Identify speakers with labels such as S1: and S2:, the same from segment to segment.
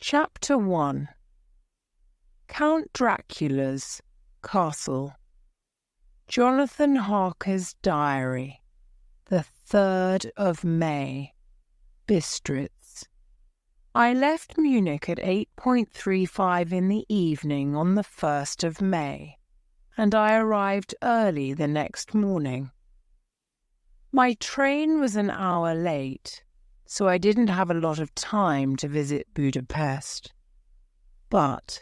S1: Chapter 1. Count Dracula's Castle. Jonathan Harker's Diary. The 3rd of May. Bistritz. I left Munich at 8:35 in the evening on the 1st of May, and I arrived early the next morning. My train was an hour late, so I didn't have a lot of time to visit Budapest. But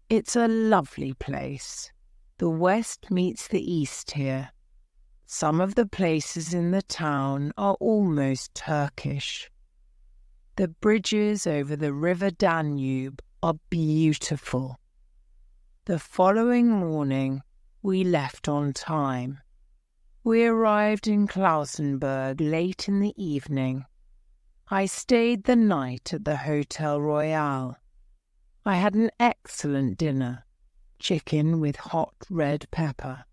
S1: it's a lovely place. The west meets the east here. Some of the places in the town are almost Turkish. The bridges over the river Danube are beautiful. The following morning, we left on time. We arrived in Klausenburg late in the evening. I stayed the night at the Hotel Royal. I had an excellent dinner, chicken with hot red pepper.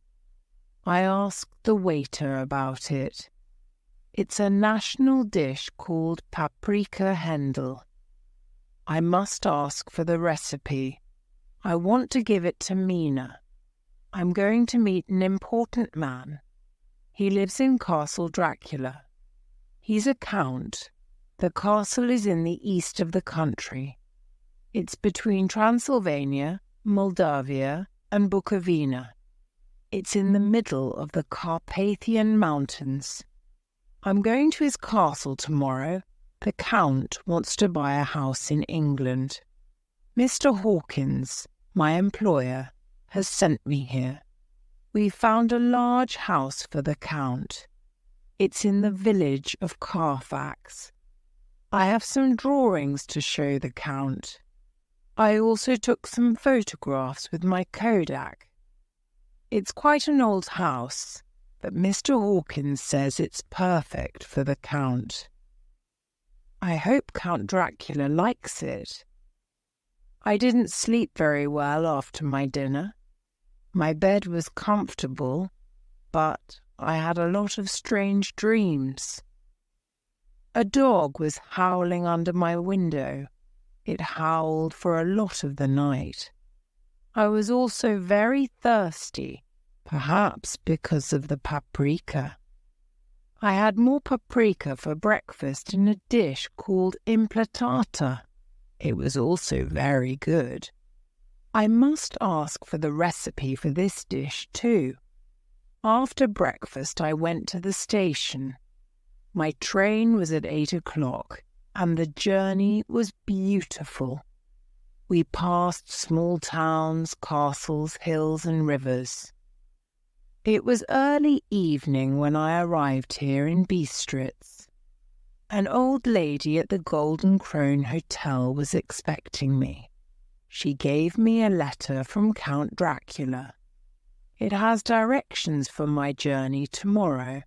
S1: I asked the waiter about it. It's a national dish called paprika Händel. I must ask for the recipe. I want to give it to Mina. I'm going to meet an important man. He lives in Castle Dracula. He's a count. The castle is in the east of the country. It's between Transylvania, Moldavia, and Bukovina. It's in the middle of the Carpathian Mountains. I'm going to his castle tomorrow. The Count wants to buy a house in England. Mr. Hawkins, my employer, has sent me here. We found a large house for the Count. It's in the village of Carfax. I have some drawings to show the Count. I also took some photographs with my Kodak. It's quite an old house, but Mr. Hawkins says it's perfect for the Count. I hope Count Dracula likes it. I didn't sleep very well after my dinner. My bed was comfortable, but I had a lot of strange dreams. A dog was howling under my window. It howled for a lot of the night. I was also very thirsty, perhaps because of the paprika. I had more paprika for breakfast in a dish called implatata. It was also very good. I must ask for the recipe for this dish too. After breakfast I went to the station. My train was at 8 o'clock, and the journey was beautiful. We passed small towns, castles, hills, and rivers. It was early evening when I arrived here in Bistritz. An old lady at the Golden Crone Hotel was expecting me. She gave me a letter from Count Dracula. It has directions for my journey tomorrow.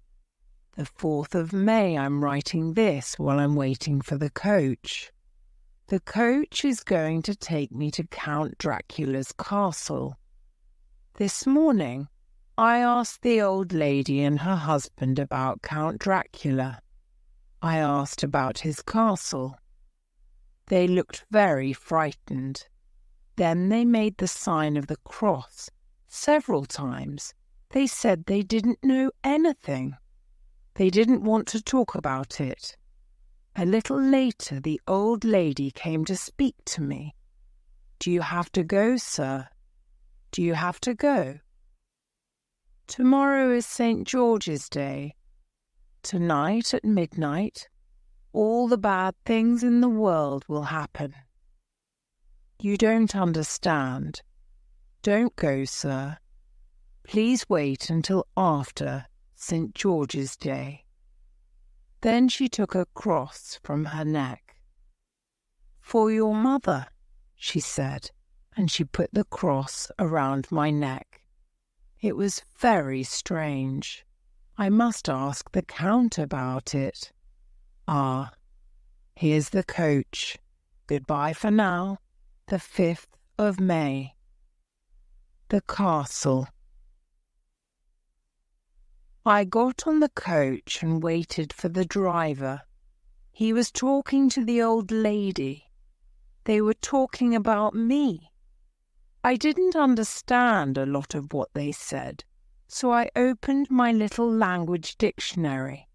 S1: The 4th of May I'm writing this while I'm waiting for the coach. The coach is going to take me to Count Dracula's castle. This morning, I asked the old lady and her husband about Count Dracula. I asked about his castle. They looked very frightened. Then they made the sign of the cross several times. They said they didn't know anything. They didn't want to talk about it. A little later, the old lady came to speak to me. "Do you have to go, sir? Do you have to go? Tomorrow is St. George's Day. Tonight at midnight, all the bad things in the world will happen. You don't understand. Don't go, sir. Please wait until after St. George's Day." Then she took a cross from her neck. "For your mother," she said, and she put the cross around my neck. It was very strange. I must ask the Count about it. Ah, here's the coach. Goodbye for now. The 5th of May. The castle. I got on the coach and waited for the driver. He was talking to the old lady. They were talking about me. I didn't understand a lot of what they said, so I opened my little language dictionary.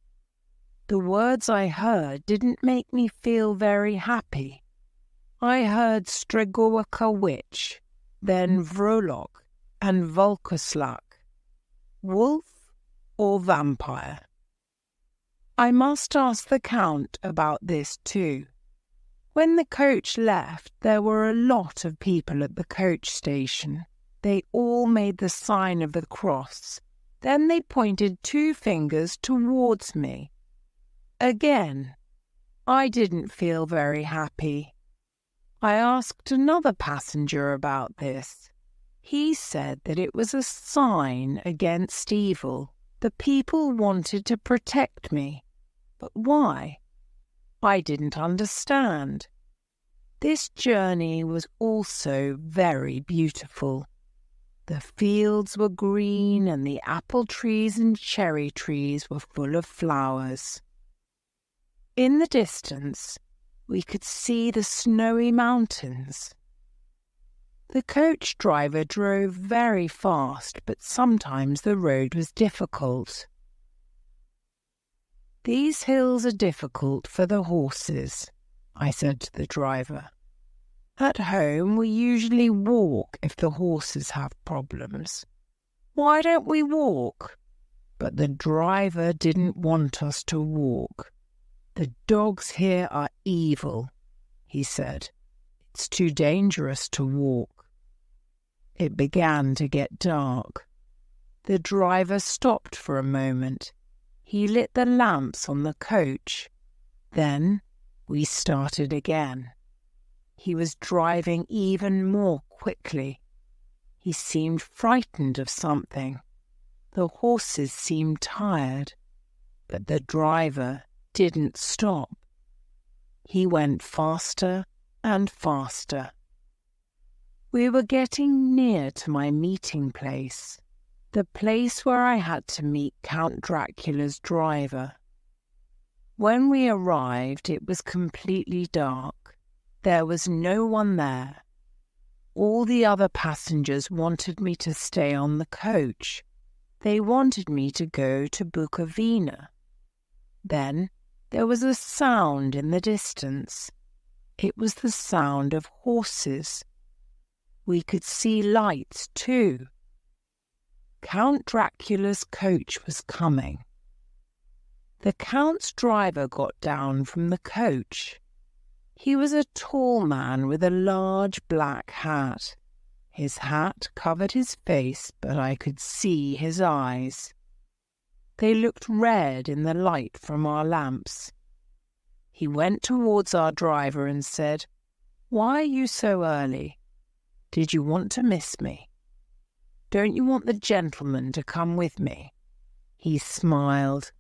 S1: The words I heard didn't make me feel very happy. I heard Stregowica witch, then Vrolok and Volkoslak. Wolf or vampire? I must ask the Count about this too. When the coach left, there were a lot of people at the coach station. They all made the sign of the cross. Then they pointed 2 fingers towards me. Again, I didn't feel very happy. I asked another passenger about this. He said that it was a sign against evil. The people wanted to protect me. But why? I didn't understand. This journey was also very beautiful. The fields were green and the apple trees and cherry trees were full of flowers. In the distance, we could see the snowy mountains. The coach driver drove very fast, but sometimes the road was difficult. "These hills are difficult for the horses," I said to the driver. "At home we usually walk if the horses have problems. Why don't we walk?" But the driver didn't want us to walk. "The dogs here are evil," he said. "It's too dangerous to walk." It began to get dark. The driver stopped for a moment. He lit the lamps on the coach. Then we started again. He was driving even more quickly. He seemed frightened of something. The horses seemed tired, but the driver didn't stop. He went faster and faster. We were getting near to my meeting place, the place where I had to meet Count Dracula's driver. When we arrived, it was completely dark. There was no one there. All the other passengers wanted me to stay on the coach. They wanted me to go to Bukovina. Then there was a sound in the distance. It was the sound of horses. We could see lights too. Count Dracula's coach was coming. The Count's driver got down from the coach. He was a tall man with a large black hat. His hat covered his face, but I could see his eyes. They looked red in the light from our lamps. He went towards our driver and said, "Why are you so early? Did you want to miss me? Don't you want the gentleman to come with me?" He smiled.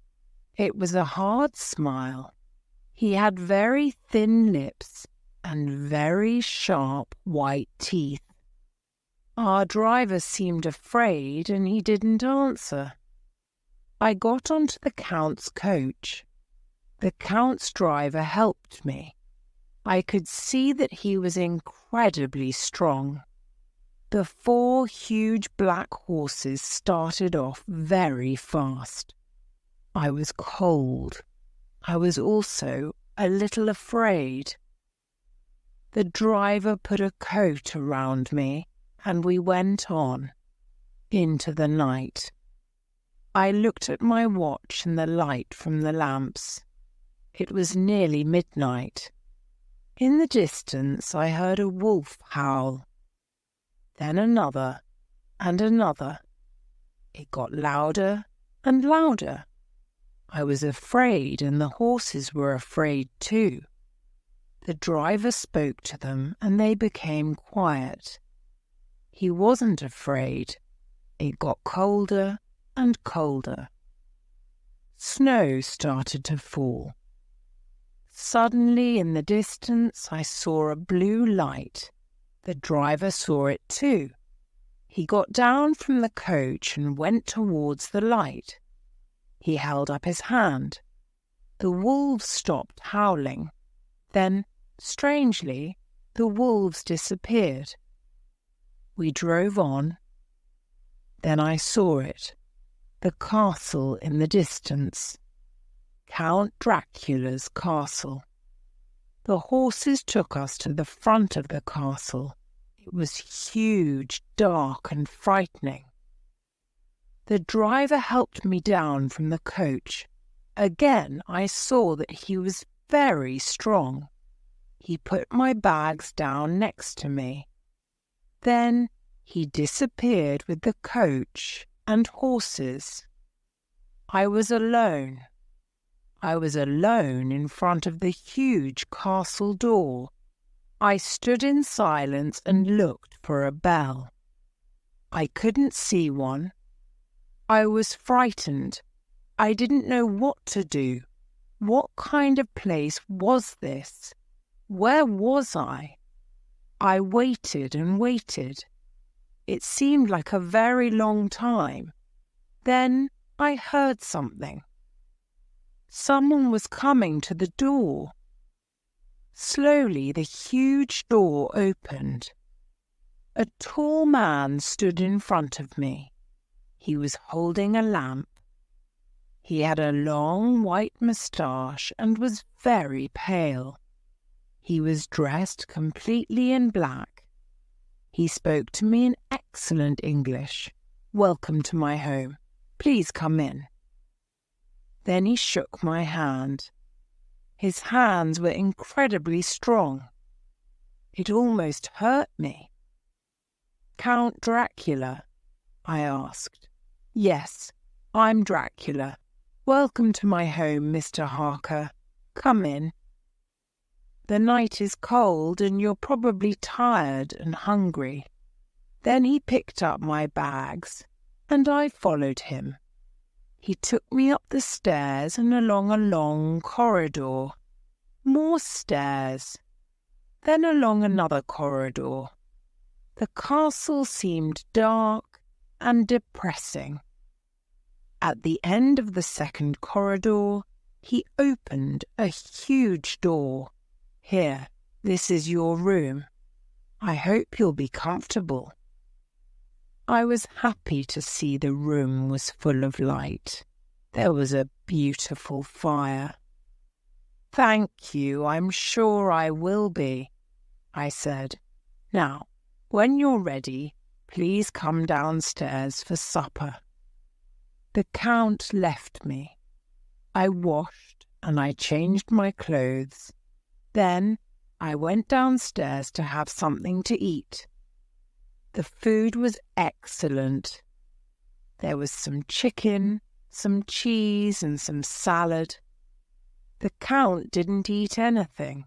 S1: It was a hard smile. He had very thin lips and very sharp white teeth. Our driver seemed afraid and he didn't answer. I got onto the Count's coach. The Count's driver helped me. I could see that he was incredibly strong. The 4 huge black horses started off very fast. I was cold. I was also a little afraid. The driver put a coat around me, and we went on, into the night. I looked at my watch and the light from the lamps. It was nearly midnight. In the distance I heard a wolf howl. Then another, and another. It got louder and louder. I was afraid, and the horses were afraid too. The driver spoke to them, and they became quiet. He wasn't afraid. It got colder and colder. Snow started to fall. Suddenly, in the distance, I saw a blue light. The driver saw it too. He got down from the coach and went towards the light. He held up his hand. The wolves stopped howling. Then, strangely, the wolves disappeared. We drove on. Then I saw it, the castle in the distance. Count Dracula's castle. The horses took us to the front of the castle. It was huge, dark, and frightening. The driver helped me down from the coach. Again, I saw that he was very strong. He put my bags down next to me. Then he disappeared with the coach and horses. I was alone. I was alone in front of the huge castle door. I stood in silence and looked for a bell. I couldn't see one. I was frightened. I didn't know what to do. What kind of place was this? Where was I? I waited and waited. It seemed like a very long time. Then I heard something. Someone was coming to the door. Slowly the huge door opened. A tall man stood in front of me. He was holding a lamp. He had a long white moustache and was very pale. He was dressed completely in black. He spoke to me in excellent English. "Welcome to my home. Please come in." Then he shook my hand. His hands were incredibly strong. It almost hurt me. "Count Dracula?" I asked. "Yes, I'm Dracula. Welcome to my home, Mr. Harker. Come in. The night is cold and you're probably tired and hungry." Then he picked up my bags and I followed him. He took me up the stairs and along a long corridor. More stairs. Then along another corridor. The castle seemed dark and depressing. At the end of the second corridor, he opened a huge door. "Here, this is your room. I hope you'll be comfortable." I was happy to see the room was full of light. There was a beautiful fire. "Thank you, I'm sure I will be," I said. "Now, when you're ready, please come downstairs for supper." The Count left me. I washed and I changed my clothes. Then I went downstairs to have something to eat. The food was excellent. There was some chicken, some cheese, and some salad. The Count didn't eat anything.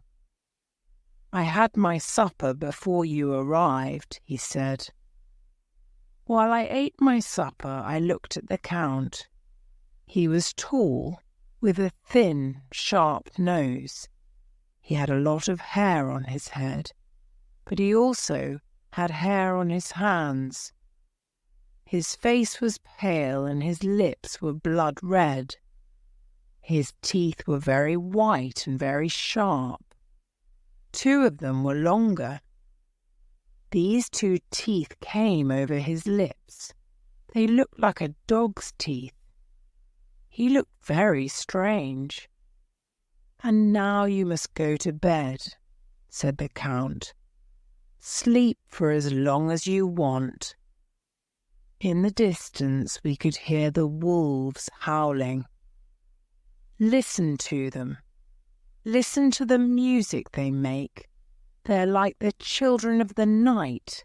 S1: "I had my supper before you arrived," he said. While I ate my supper, I looked at the Count. He was tall, with a thin, sharp nose. He had a lot of hair on his head, but he also had hair on his hands. His face was pale and his lips were blood red. His teeth were very white and very sharp. 2 of them were longer. These 2 teeth came over his lips. They looked like a dog's teeth. He looked very strange. "And now you must go to bed," said the Count. "Sleep for as long as you want." In the distance we could hear the wolves howling. "Listen to them. Listen to the music they make. They're like the children of the night,"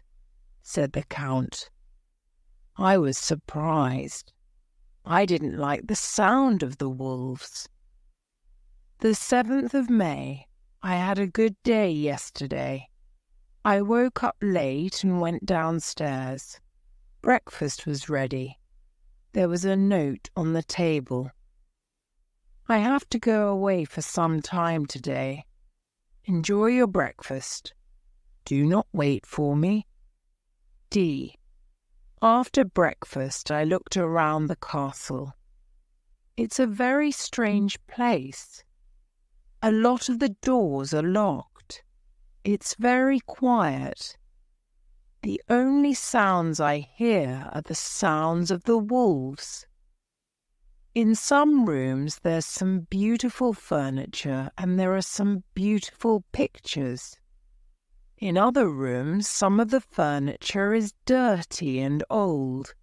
S1: said the Count. I was surprised. I didn't like the sound of the wolves. The 7th of May. I had a good day yesterday. I woke up late and went downstairs. Breakfast was ready. There was a note on the table. "I have to go away for some time today. Enjoy your breakfast. Do not wait for me. D." After breakfast, I looked around the castle. It's a very strange place. A lot of the doors are locked. It's very quiet. The only sounds I hear are the sounds of the wolves. In some rooms there's some beautiful furniture and there are some beautiful pictures. In other rooms some of the furniture is dirty and old.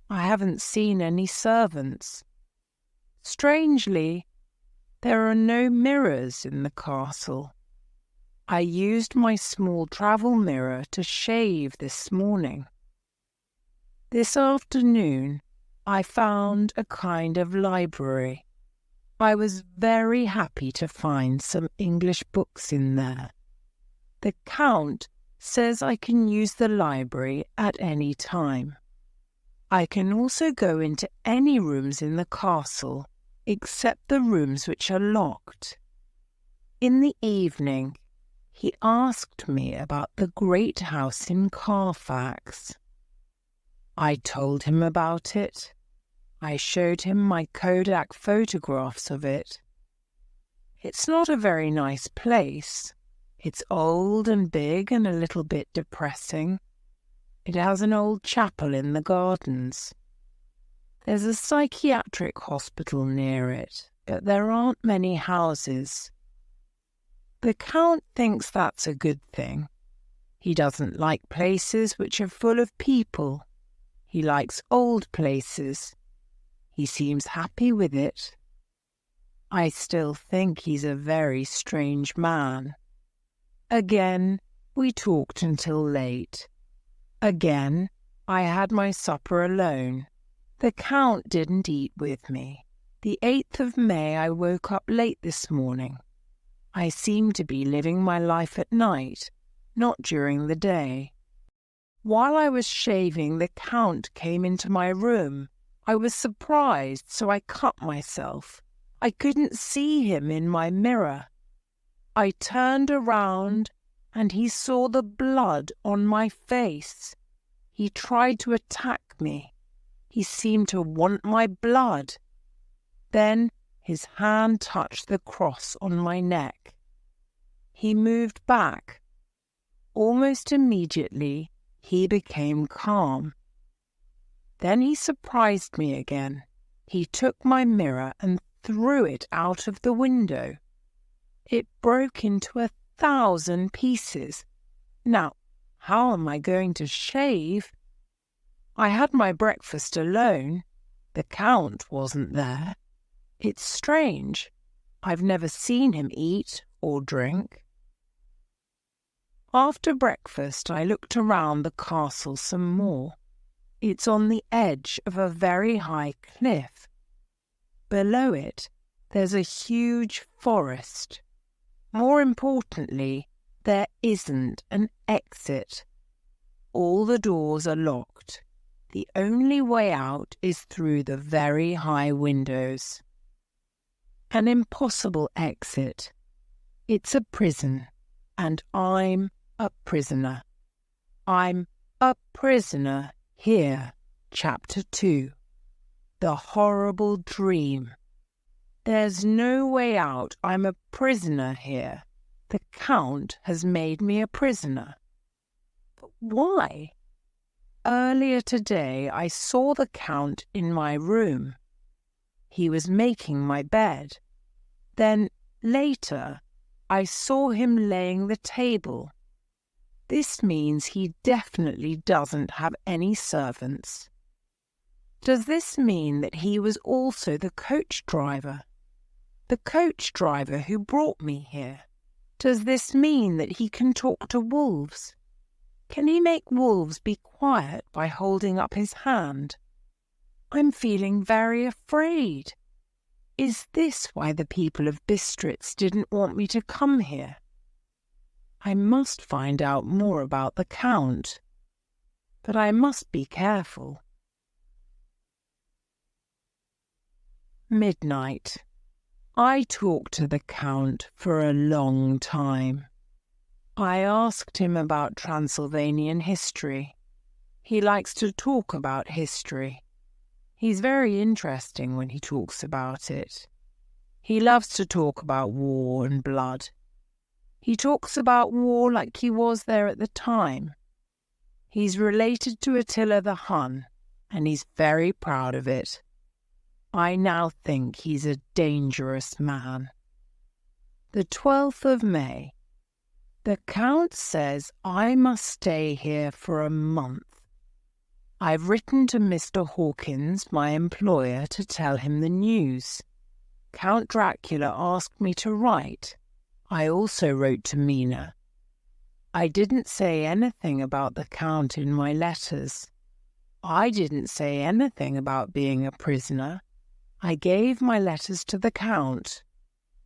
S1: I haven't seen any servants. Strangely, there are no mirrors in the castle. I used my small travel mirror to shave this morning. This afternoon, I found a kind of library. I was very happy to find some English books in there. The Count says I can use the library at any time. I can also go into any rooms in the castle except the rooms which are locked. In the evening, he asked me about the great house in Carfax. I told him about it. I showed him my Kodak photographs of it. It's not a very nice place. It's old and big and a little bit depressing. It has an old chapel in the gardens. There's a psychiatric hospital near it, but there aren't many houses. The Count thinks that's a good thing. He doesn't like places which are full of people. He likes old places. He seems happy with it. I still think he's a very strange man. Again, we talked until late. Again, I had my supper alone. The Count didn't eat with me. The 8th of May I woke up late this morning. I seem to be living my life at night, not during the day. While I was shaving, the Count came into my room. I was surprised, so I cut myself. I couldn't see him in my mirror. I turned around, and he saw the blood on my face. He tried to attack me. He seemed to want my blood. Then his hand touched the cross on my neck. He moved back. Almost immediately, he became calm. Then he surprised me again. He took my mirror and threw it out of the window. It broke into 1,000 pieces. Now, how am I going to shave? I had my breakfast alone. The Count wasn't there. It's strange. I've never seen him eat or drink. After breakfast, I looked around the castle some more. It's on the edge of a very high cliff. Below it, there's a huge forest. More importantly, there isn't an exit. All the doors are locked. The only way out is through the very high windows. An impossible exit. It's a prison, and I'm a prisoner. I'm a prisoner here. Chapter 2. The horrible dream. There's no way out. I'm a prisoner here. The Count has made me a prisoner. But why? Earlier today I saw the Count in my room. He was making my bed. Then, later, I saw him laying the table. This means he definitely doesn't have any servants. Does this mean that he was also the coach driver? The coach driver who brought me here? Does this mean that he can talk to wolves? Can he make wolves be quiet by holding up his hand? I'm feeling very afraid. Is this why the people of Bistritz didn't want me to come here? I must find out more about the Count. But I must be careful. Midnight. I talked to the Count for a long time. I asked him about Transylvanian history. He likes to talk about history. He's very interesting when he talks about it. He loves to talk about war and blood. He talks about war like he was there at the time. He's related to Attila the Hun, and he's very proud of it. I now think he's a dangerous man. The 12th of May. The Count says I must stay here for a month. I've written to Mr. Hawkins, my employer, to tell him the news. Count Dracula asked me to write. I also wrote to Mina. I didn't say anything about the Count in my letters. I didn't say anything about being a prisoner. I gave my letters to the Count.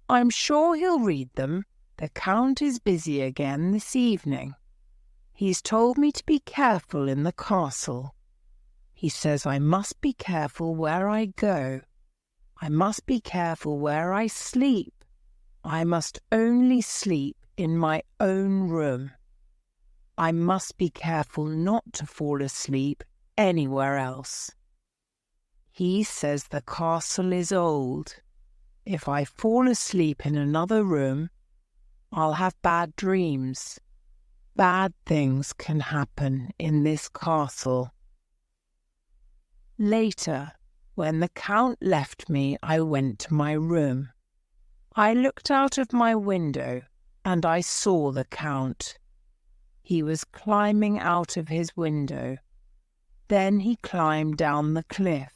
S1: I'm sure he'll read them. The Count is busy again this evening. He's told me to be careful in the castle. He says I must be careful where I go. I must be careful where I sleep. I must only sleep in my own room. I must be careful not to fall asleep anywhere else. He says the castle is old. If I fall asleep in another room, I'll have bad dreams. Bad things can happen in this castle. Later, when the Count left me, I went to my room. I looked out of my window and I saw the Count. He was climbing out of his window. Then he climbed down the cliff.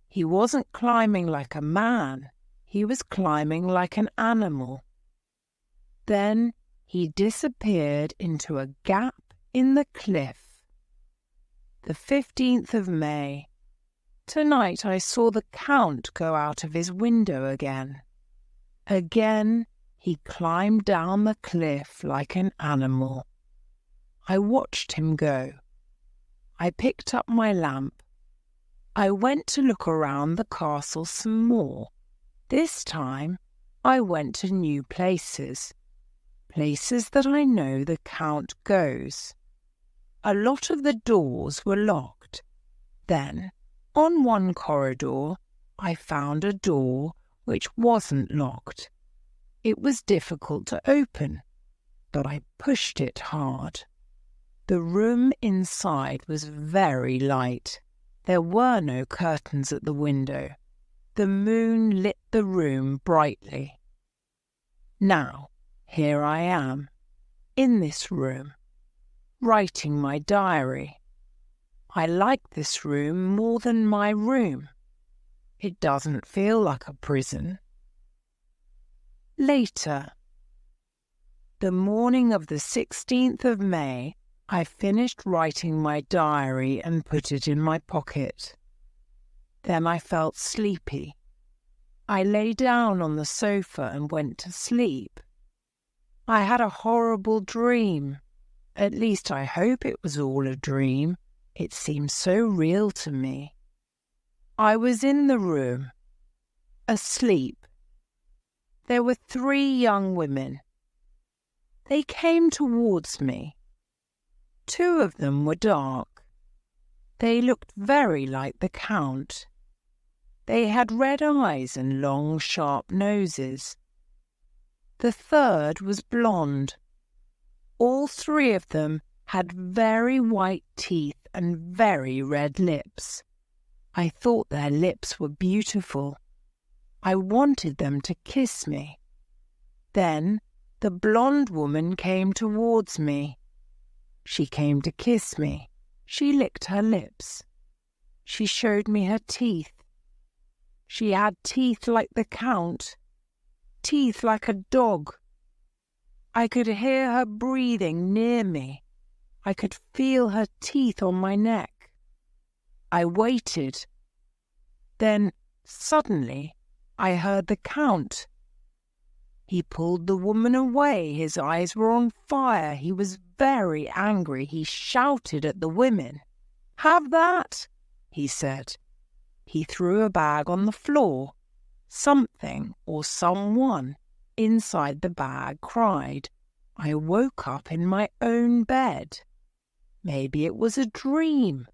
S1: He wasn't climbing like a man. He was climbing like an animal. Then he disappeared into a gap in the cliff. The 15th of May. Tonight I saw the Count go out of his window again. Again he climbed down the cliff like an animal. I watched him go. I picked up my lamp. I went to look around the castle some more. This time I went to new places. Places that I know the Count goes. A lot of the doors were locked. Then, on one corridor, I found a door which wasn't locked. It was difficult to open, but I pushed it hard. The room inside was very light. There were no curtains at the window. The moon lit the room brightly. Now, here I am, in this room, writing my diary. I like this room more than my room. It doesn't feel like a prison. Later. The morning of the 16th of May, I finished writing my diary and put it in my pocket. Then I felt sleepy. I lay down on the sofa and went to sleep. I had a horrible dream. At least I hope it was all a dream. It seemed so real to me. I was in the room, asleep. There were 3 young women. They came towards me. 2 of them were dark. They looked very like the Count. They had red eyes and long, sharp noses. The 3rd was blonde. All 3 of them had very white teeth and very red lips. I thought their lips were beautiful. I wanted them to kiss me. Then the blonde woman came towards me. She came to kiss me. She licked her lips. She showed me her teeth. She had teeth like the Count, teeth like a dog. I could hear her breathing near me. I could feel her teeth on my neck. I waited. Then, suddenly, I heard the Count. He pulled the woman away. His eyes were on fire. He was very angry. He shouted at the women. "Have that," he said. He threw a bag on the floor. Something or someone inside the bag cried. I woke up in my own bed. Maybe it was a dream,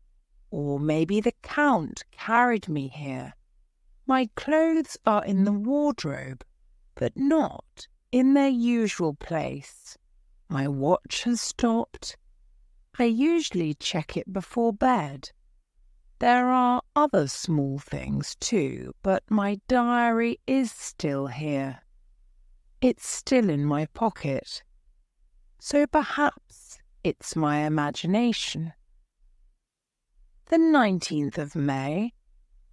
S1: or maybe the Count carried me here. My clothes are in the wardrobe, but not in their usual place. My watch has stopped. I usually check it before bed. There are other small things too, but my diary is still here. It's still in my pocket. So perhaps it's my imagination. The 19th of May,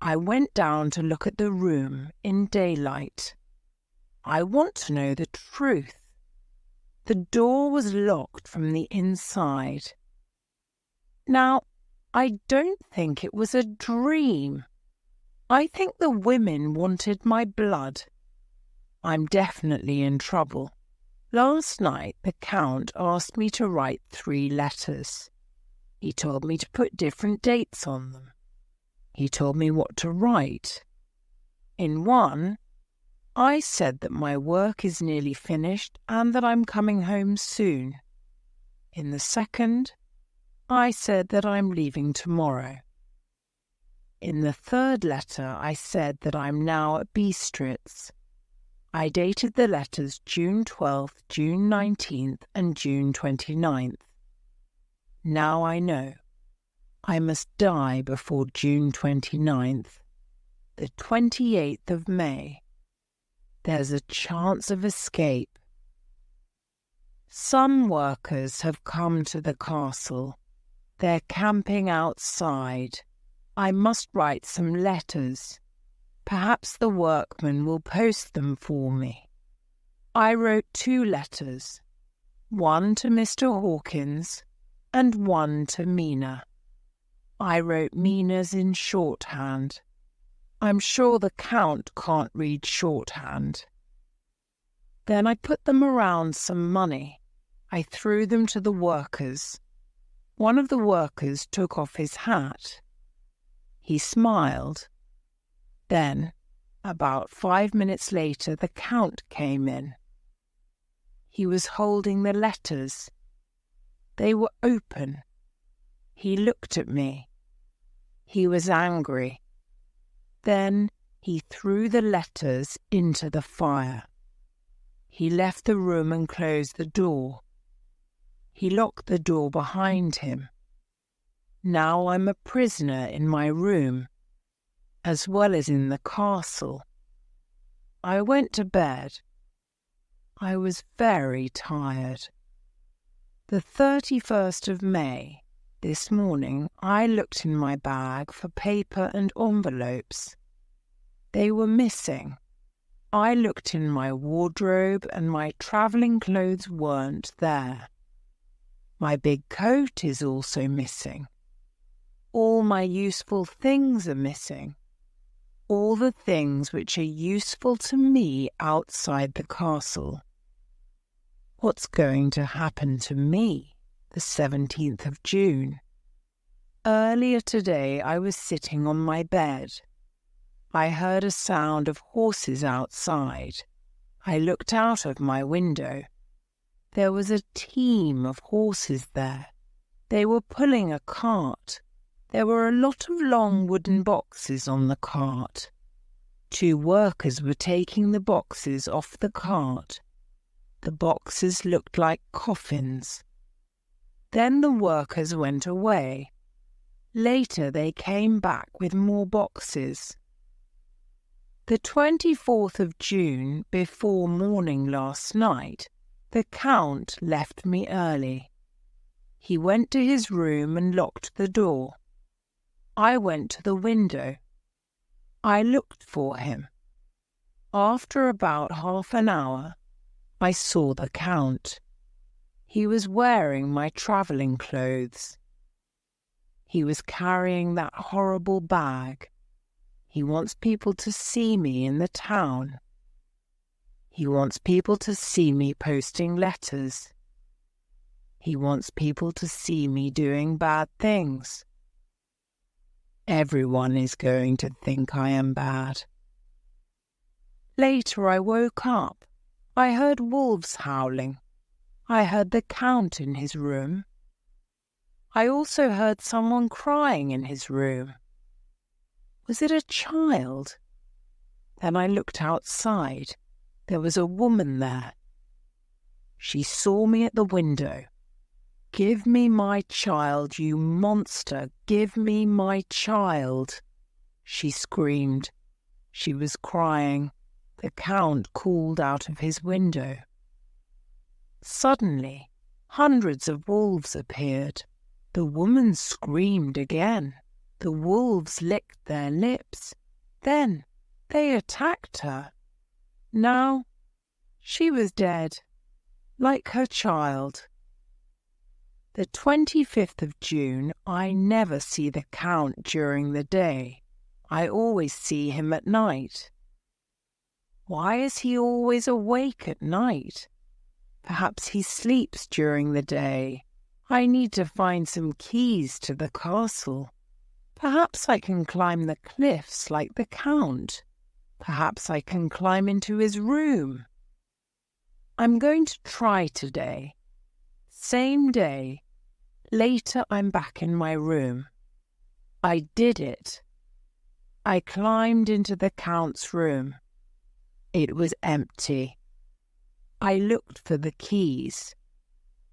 S1: I went down to look at the room in daylight. I want to know the truth. The door was locked from the inside. Now, I don't think it was a dream. I think the women wanted my blood. I'm definitely in trouble. Last night, the Count asked me to write 3 letters. He told me to put different dates on them. He told me what to write. In one, I said that my work is nearly finished and that I'm coming home soon. In the second, I said that I'm leaving tomorrow. In the third letter, I said that I'm now at Bistritz. I dated the letters June 12th, June 19th, and June 29th. Now I know. I must die before June 29th. The 28th of May. There's a chance of escape. Some workers have come to the castle. They're camping outside. I must write some letters. Perhaps the workmen will post them for me. I wrote 2 letters, one to Mr. Hawkins and one to Mina. I wrote Mina's in shorthand. I'm sure the Count can't read shorthand. Then I put them around some money. I threw them to the workers. One of the workers took off his hat. He smiled. Then, about 5 minutes later, the Count came in. He was holding the letters. They were open. He looked at me. He was angry. Then he threw the letters into the fire. He left the room and closed the door. He locked the door behind him. Now I'm a prisoner in my room, as well as in the castle. I went to bed. I was very tired. The 31st of May, this morning, I looked in my bag for paper and envelopes. They were missing. I looked in my wardrobe and my travelling clothes weren't there. My big coat is also missing. All my useful things are missing. All the things which are useful to me outside the castle. What's going to happen to me, the 17th of June? Earlier today I was sitting on my bed. I heard a sound of horses outside. I looked out of my window. There was a team of horses there. They were pulling a cart. There were a lot of long wooden boxes on the cart. 2 workers were taking the boxes off the cart. The boxes looked like coffins. Then the workers went away. Later they came back with more boxes. The 24th of June, before morning last night, the Count left me early. He went to his room and locked the door. I went to the window. I looked for him. After about half an hour, I saw the Count. He was wearing my travelling clothes. He was carrying that horrible bag. He wants people to see me in the town. He wants people to see me posting letters. He wants people to see me doing bad things. Everyone is going to think I am bad. Later I woke up. I heard wolves howling. I heard the Count in his room. I also heard someone crying in his room. Was it a child? Then I looked outside. There was a woman there. She saw me at the window. "Give me my child, you monster! Give me my child!" she screamed. She was crying. The Count called out of his window. Suddenly, hundreds of wolves appeared. The woman screamed again. The wolves licked their lips. Then they attacked her. Now she was dead, like her child. The 25th of June, I never see the Count during the day. I always see him at night. Why is he always awake at night? Perhaps he sleeps during the day. I need to find some keys to the castle. Perhaps I can climb the cliffs like the Count. Perhaps I can climb into his room. I'm going to try today. Same day. Later I'm back in my room. I did it. I climbed into the Count's room. It was empty. I looked for the keys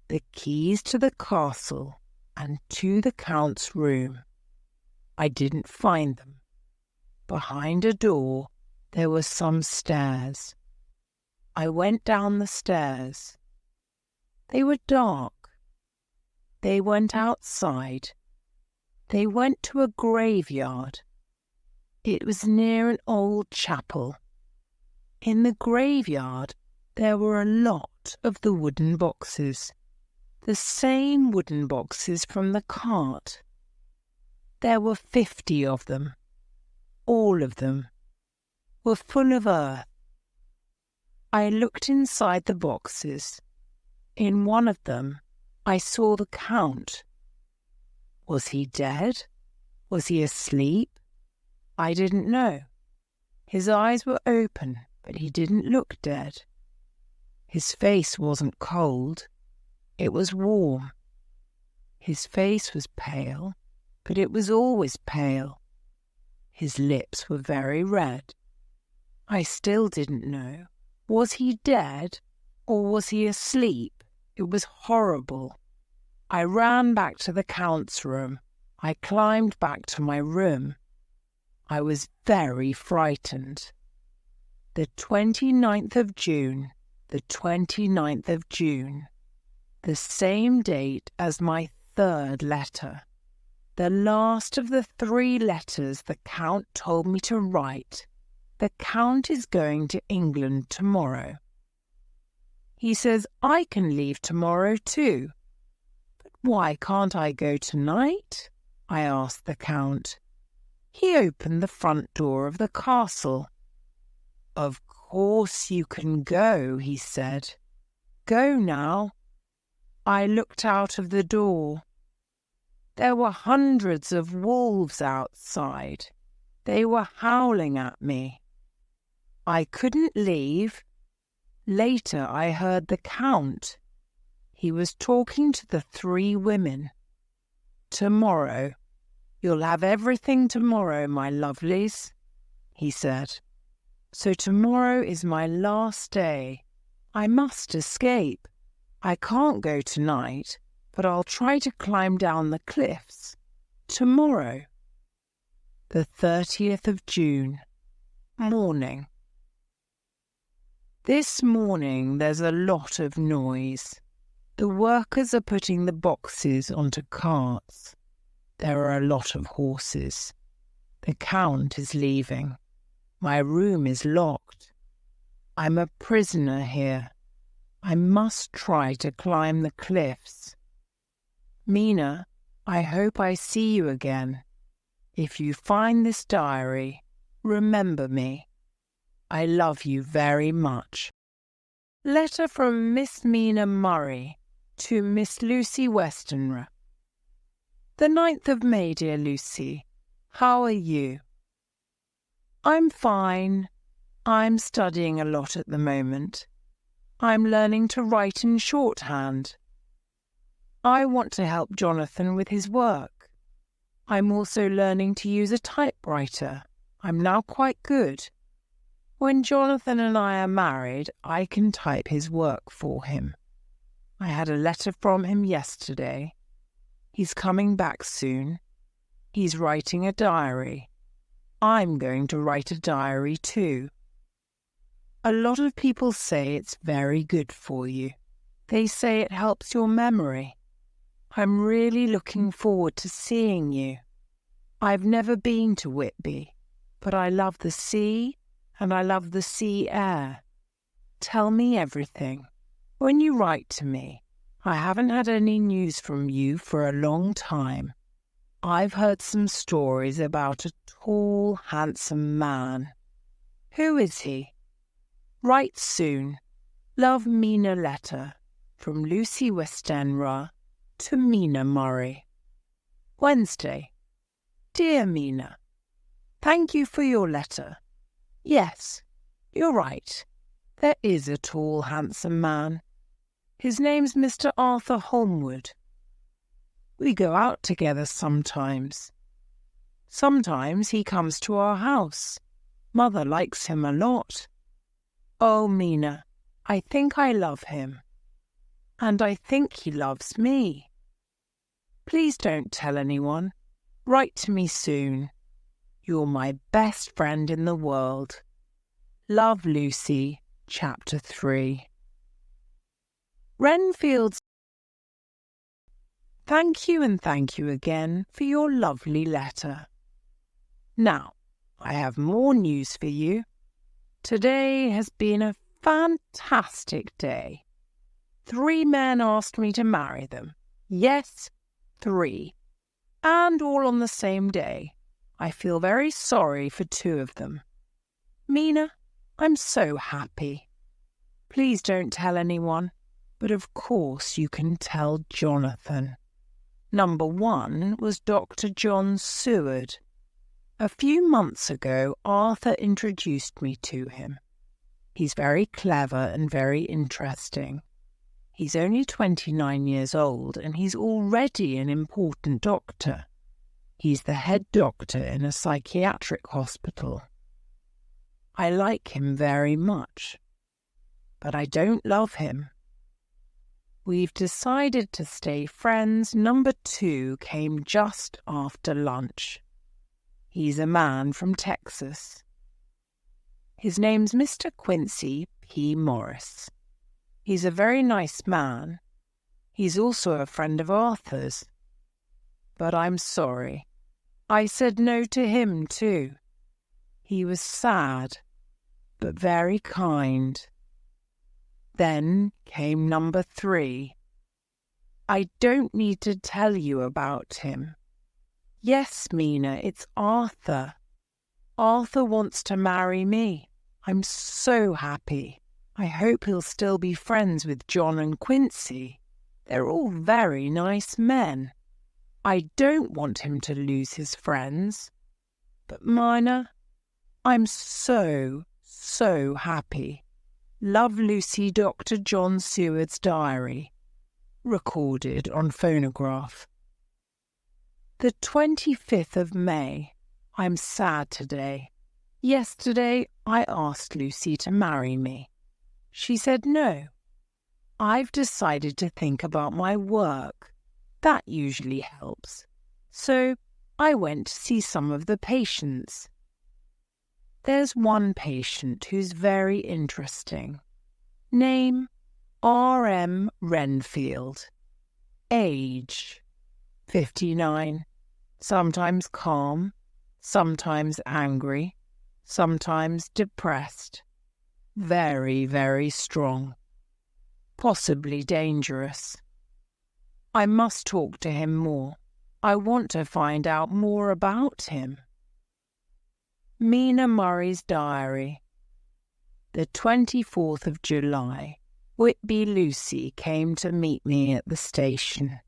S1: to the castle and to the Count's room. I didn't find them. Behind a door, there were some stairs. I went down the stairs. They were dark. They went outside. They went to a graveyard. It was near an old chapel. In the graveyard, there were a lot of the wooden boxes, the same wooden boxes from the cart. There were 50 of them. All of them were full of earth. I looked inside the boxes. In one of them, I saw the Count. Was he dead? Was he asleep? I didn't know. His eyes were open, but he didn't look dead. His face wasn't cold. It was warm. His face was pale, but it was always pale. His lips were very red. I still didn't know. Was he dead or was he asleep? It was horrible. I ran back to the Count's room. I climbed back to my room. I was very frightened. The 29th of June, the 29th of June, the same date as my third letter. The last of the 3 letters the Count told me to write. The Count is going to England tomorrow. He says I can leave tomorrow too. But why can't I go tonight? I asked the Count. He opened the front door of the castle. Of course you can go, he said. Go now. I looked out of the door. There were hundreds of wolves outside. They were howling at me. I couldn't leave. Later I heard the Count. He was talking to the 3 women. Tomorrow. You'll have everything tomorrow, my lovelies, he said. So tomorrow is my last day. I must escape. I can't go tonight, but I'll try to climb down the cliffs. Tomorrow. The 30th of June. Morning. This morning there's a lot of noise. The workers are putting the boxes onto carts. There are a lot of horses. The Count is leaving. My room is locked. I'm a prisoner here. I must try to climb the cliffs. Mina, I hope I see you again. If you find this diary, remember me. I love you very much. Letter from Miss Mina Murray to Miss Lucy Westenra. The 9th of May, dear Lucy. How are you? I'm fine. I'm studying a lot at the moment. I'm learning to write in shorthand. I want to help Jonathan with his work. I'm also learning to use a typewriter. I'm now quite good. When Jonathan and I are married, I can type his work for him. I had a letter from him yesterday. He's coming back soon. He's writing a diary. I'm going to write a diary too. A lot of people say it's very good for you. They say it helps your memory. I'm really looking forward to seeing you. I've never been to Whitby, but I love the sea and I love the sea air. Tell me everything. When you write to me, I haven't had any news from you for a long time. I've heard some stories about a tall, handsome man. Who is he? Write soon. Love, Mina. Letter from Lucy Westenra to Mina Murray. Wednesday. Dear Mina, thank you for your letter. Yes, you're right. There is a tall, handsome man. His name's Mr. Arthur Holmwood. We go out together sometimes. Sometimes he comes to our house. Mother likes him a lot. Oh, Mina, I think I love him. And I think he loves me. Please don't tell anyone. Write to me soon. You're my best friend in the world. Love, Lucy. Chapter 3. Renfield's. Thank you and thank you again for your lovely letter. Now, I have more news for you. Today has been a fantastic day. 3 men asked me to marry them. Yes, 3. And all on the same day. I feel very sorry for 2 of them. Mina, I'm so happy. Please don't tell anyone, but of course you can tell Jonathan. Number 1 was Dr. John Seward. A few months ago, Arthur introduced me to him. He's very clever and very interesting. He's only 29 years old and he's already an important doctor. He's the head doctor in a psychiatric hospital. I like him very much, but I don't love him. We've decided to stay friends. Number 2 came just after lunch. He's a man from Texas. His name's Mr. Quincy P. Morris. He's a very nice man. He's also a friend of Arthur's. But I'm sorry. I said no to him too. He was sad, but very kind. Then came number 3. I don't need to tell you about him. Yes, Mina, it's Arthur. Arthur wants to marry me. I'm so happy. I hope he'll still be friends with John and Quincy. They're all very nice men. I don't want him to lose his friends. But Mina, I'm so happy. Love, Lucy. Dr. John Seward's diary. Recorded on phonograph. The 25th of May. I'm sad today. Yesterday I asked Lucy to marry me. She said no. I've decided to think about my work. That usually helps. So I went to see some of the patients. There's one patient who's very interesting. Name, R.M. Renfield. Age, 59. Sometimes calm, sometimes angry, sometimes depressed. Very strong. Possibly dangerous. I must talk to him more. I want to find out more about him. Mina Murray's diary. The 24th of July. Whitby Lucy came to meet me at the station.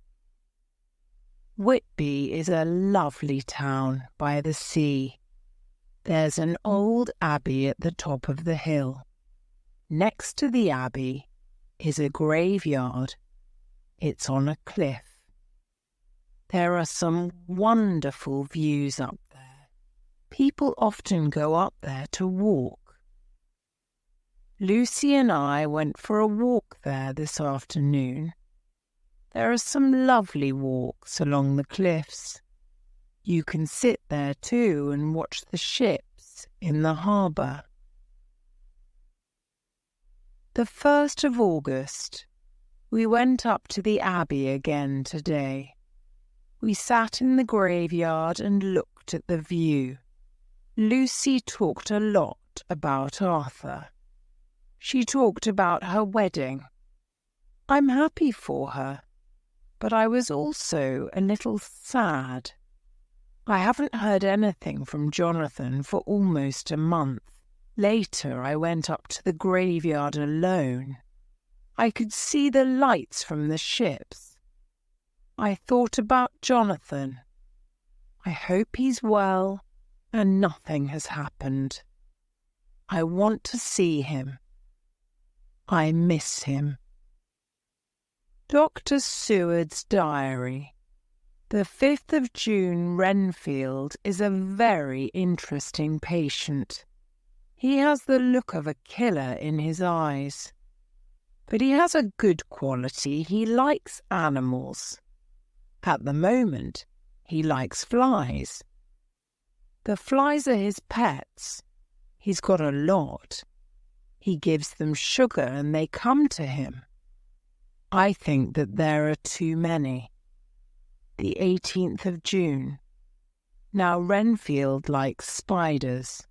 S1: Whitby is a lovely town by the sea. There's an old abbey at the top of the hill. Next to the abbey is a graveyard. It's on a cliff. There are some wonderful views up there. People often go up there to walk. Lucy and I went for a walk there this afternoon There are some lovely walks along the cliffs. You can sit there too and watch the ships in the harbour. The 1st of August. We went up to the Abbey again today. We sat in the graveyard and looked at the view. Lucy talked a lot about Arthur. She talked about her wedding. I'm happy for her, but I was also a little sad. I haven't heard anything from Jonathan for almost a month. Later, I went up to the graveyard alone. I could see the lights from the ships. I thought about Jonathan. I hope he's well and nothing has happened. I want to see him. I miss him. Dr. Seward's Diary. The 5th of June, Renfield is a very interesting patient. He has the look of a killer in his eyes. But he has a good quality. He likes animals. At the moment, he likes flies. The flies are his pets. He's got a lot. He gives them sugar and they come to him. I think that there are too many. The 18th of June. Now Renfield likes spiders.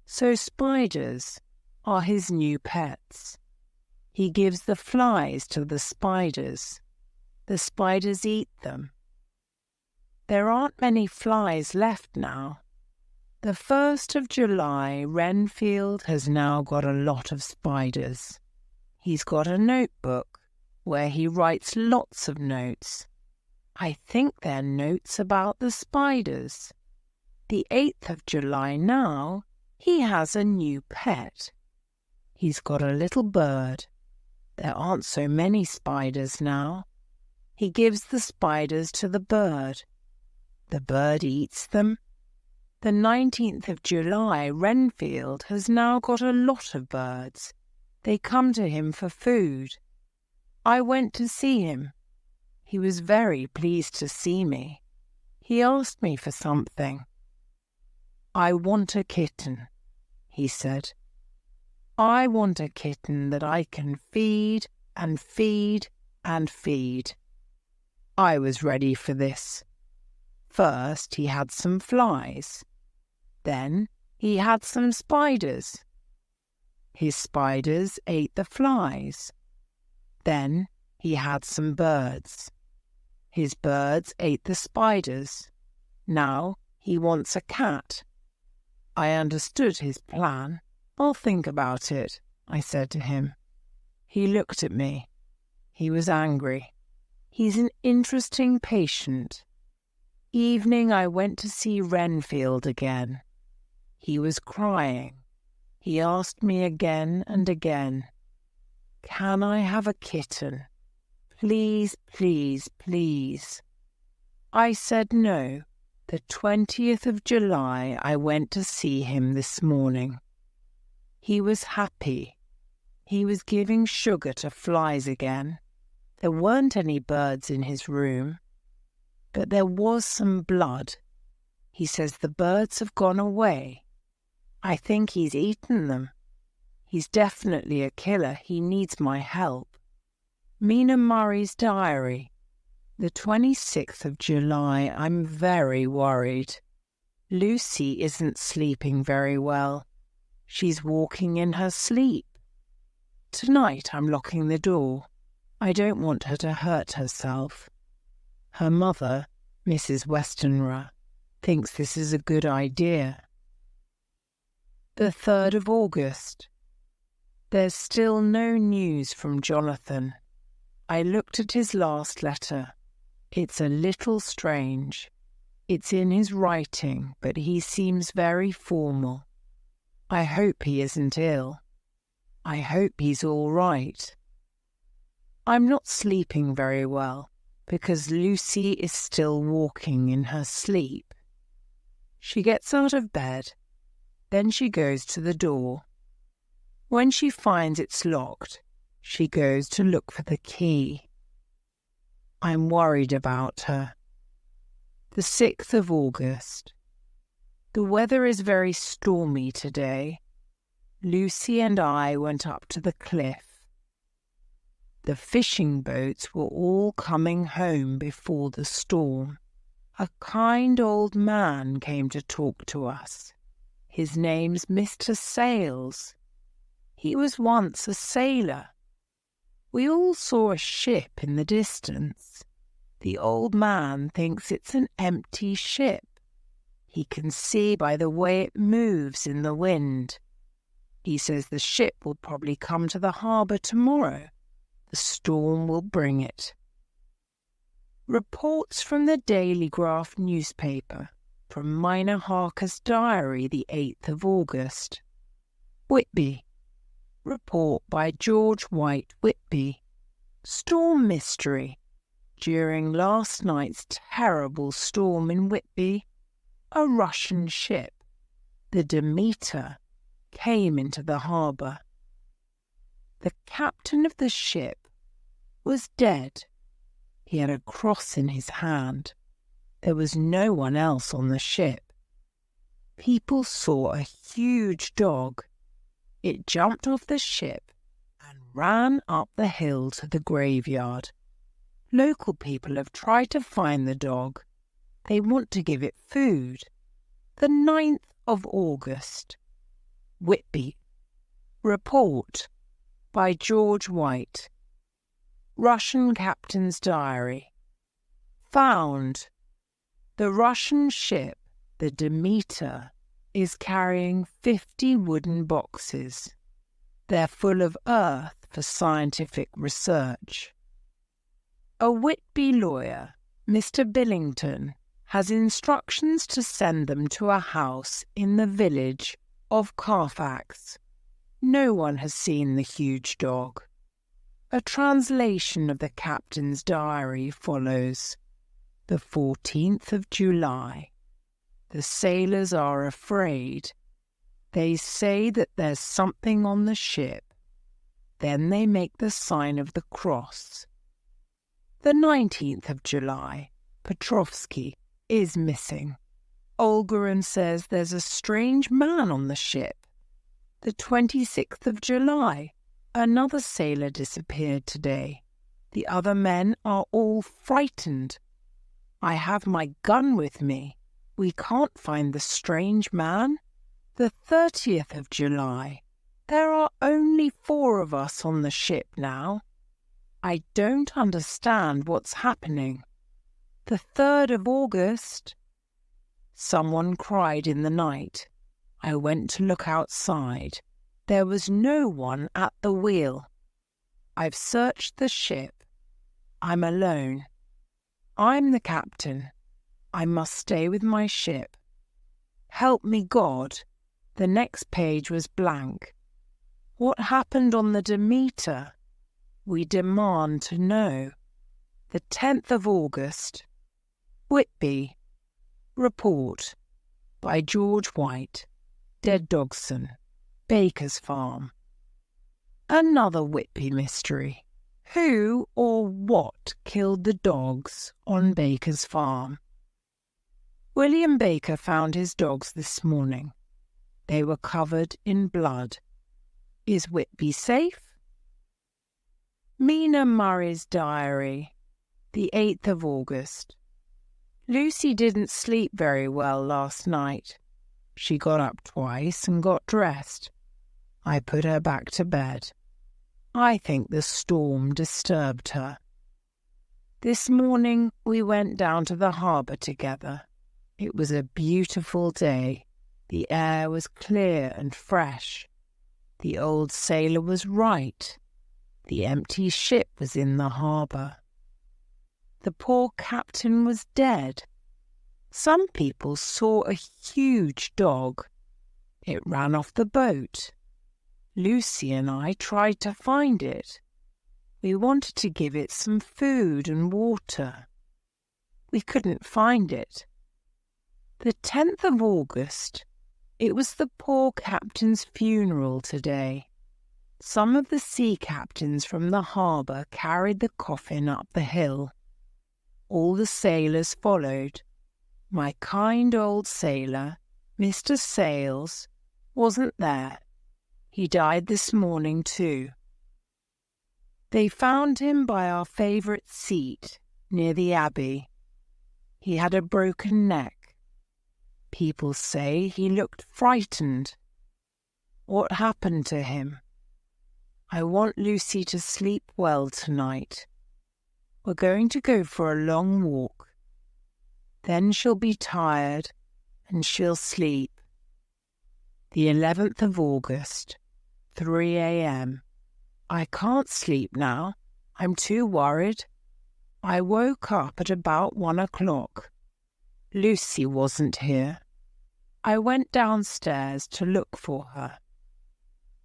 S1: So spiders are his new pets. He gives the flies to the spiders. The spiders eat them. There aren't many flies left now. The 1st of July, Renfield has now got a lot of spiders. He's got a notebook where he writes lots of notes. I think they're notes about the spiders. The 8th of July now, he has a new pet. He's got a little bird. There aren't so many spiders now. He gives the spiders to the bird. The bird eats them. The 19th of July, Renfield has now got a lot of birds. They come to him for food. I went to see him. He was very pleased to see me. He asked me for something. I want a kitten, he said. I want a kitten that I can feed and feed and feed. I was ready for this. First he had some flies. Then he had some spiders. His spiders ate the flies. Then he had some birds. His birds ate the spiders. Now he wants a cat. I understood his plan. I'll think about it, I said to him. He looked at me. He was angry. He's an interesting patient. Evening I went to see Renfield again. He was crying. He asked me again and again, "Can I have a kitten? Please, please, please." I said no. The 20th of July I went to see him this morning. He was happy. He was giving sugar to flies again. There weren't any birds in his room, but there was some blood. He says the birds have gone away. I think he's eaten them. He's definitely a killer. He needs my help. Mina Murray's Diary. The 26th of July. I'm very worried. Lucy isn't sleeping very well. She's walking in her sleep. Tonight I'm locking the door. I don't want her to hurt herself. Her mother, Mrs. Westenra, thinks this is a good idea. The 3rd of August. There's still no news from Jonathan. I looked at his last letter. It's a little strange. It's in his writing, but he seems very formal. I hope he isn't ill. I hope he's all right. I'm not sleeping very well because Lucy is still walking in her sleep. She gets out of bed, then she goes to the door. When she finds it's locked, she goes to look for the key. I'm worried about her. The 6th of August. The weather is very stormy today. Lucy and I went up to the cliff. The fishing boats were all coming home before the storm. A kind old man came to talk to us. His name's Mr. Sails. He was once a sailor. We all saw a ship in the distance. The old man thinks it's an empty ship. He can see by the way it moves in the wind. He says the ship will probably come to the harbour tomorrow. The storm will bring it. Reports from the Daily Graph newspaper, from Mina Harker's diary, the 8th of August. Whitby. Report by George White Whitby. Storm mystery. During last night's terrible storm in Whitby, a Russian ship, the Demeter, came into the harbour. The captain of the ship was dead. He had a cross in his hand. There was no one else on the ship. People saw a huge dog. It jumped off the ship and ran up the hill to the graveyard. Local people have tried to find the dog. They want to give it food. The 9th of August. Whitby. Report by George White. Russian captain's diary. Found. The Russian ship, the Demeter, is carrying 50 wooden boxes. They're full of earth for scientific research. A Whitby lawyer, Mr. Billington, has instructions to send them to a house in the village of Carfax. No one has seen the huge dog. A translation of the captain's diary follows. The 14th of July. The sailors are afraid. They say that there's something on the ship. Then they make the sign of the cross. The 19th of July. Petrovsky is missing. Olgarin says there's a strange man on the ship. The 26th of July. Another sailor disappeared today. The other men are all frightened. I have my gun with me. We can't find the strange man. The 30th of July. There are only 4 of us on the ship now. I don't understand what's happening. The 3rd of August. Someone cried in the night. I went to look outside. There was no one at the wheel. I've searched the ship. I'm alone. I'm the captain. I must stay with my ship. Help me, God. The next page was blank. What happened on the Demeter? We demand to know. The 10th of August. Whitby. Report by George White. Dead Dogson. Baker's Farm. Another Whitby mystery. Who or what killed the dogs on Baker's Farm? William Baker found his dogs this morning. They were covered in blood. Is Whitby safe? Mina Murray's diary, the 8th of August. Lucy didn't sleep very well last night. She got up twice and got dressed. I put her back to bed. I think the storm disturbed her. This morning we went down to the harbour together. It was a beautiful day. The air was clear and fresh. The old sailor was right. The empty ship was in the harbour. The poor captain was dead. Some people saw a huge dog. It ran off the boat. Lucy and I tried to find it. We wanted to give it some food and water. We couldn't find it. The 10th of August. It was the poor captain's funeral today. Some of the sea captains from the harbour carried the coffin up the hill. All the sailors followed. My kind old sailor, Mr. Sayles, wasn't there. He died this morning too. They found him by our favourite seat near the Abbey. He had a broken neck. People say he looked frightened. What happened to him? I want Lucy to sleep well tonight. We're going to go for a long walk. Then she'll be tired and she'll sleep. The 11th of August, 3 a.m. I can't sleep now. I'm too worried. I woke up at about 1 o'clock. Lucy wasn't here. I went downstairs to look for her.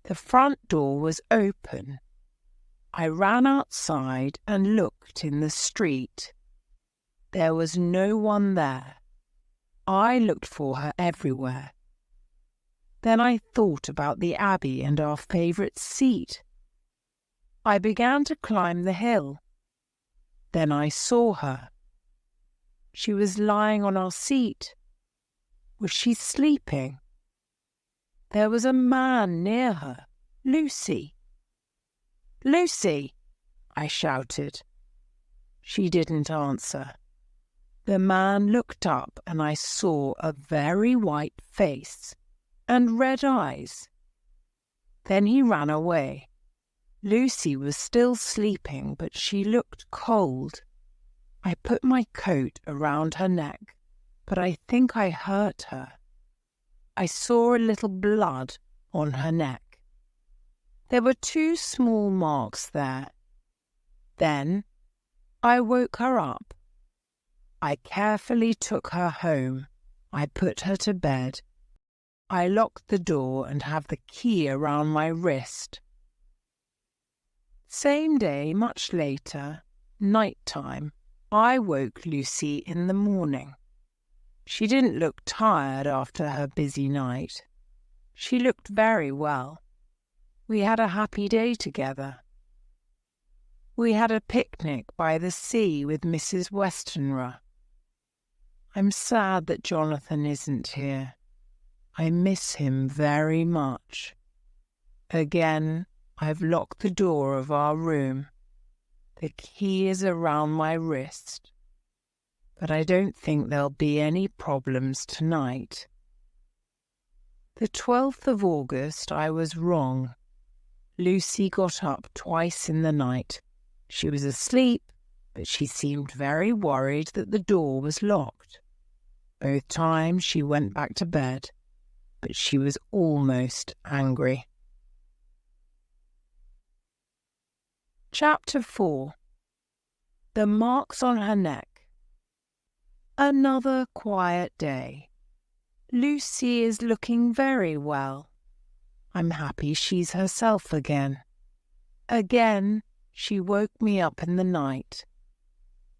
S1: The front door was open. I ran outside and looked in the street. There was no one there. I looked for her everywhere. Then I thought about the Abbey and our favourite seat. I began to climb the hill. Then I saw her. She was lying on our seat. Was she sleeping? There was a man near her. Lucy. Lucy, I shouted. She didn't answer. The man looked up and I saw a very white face and red eyes. Then he ran away. Lucy was still sleeping, but she looked cold. I put my coat around her neck, but I think I hurt her. I saw a little blood on her neck. There were 2 small marks there. Then I woke her up. I carefully took her home. I put her to bed. I locked the door and have the key around my wrist. Same day, much later, night time, I woke Lucy in the morning. She didn't look tired after her busy night. She looked very well. We had a happy day together. We had a picnic by the sea with Mrs. Westenra. I'm sad that Jonathan isn't here. I miss him very much. Again, I've locked the door of our room. The key is around my wrist. But I don't think there'll be any problems tonight. The 12th of August, I was wrong. Lucy got up twice in the night. She was asleep, but she seemed very worried that the door was locked. Both times she went back to bed, but she was almost angry. Chapter 4. The marks on her neck. Another quiet day. Lucy is looking very well. I'm happy she's herself again. Again, she woke me up in the night.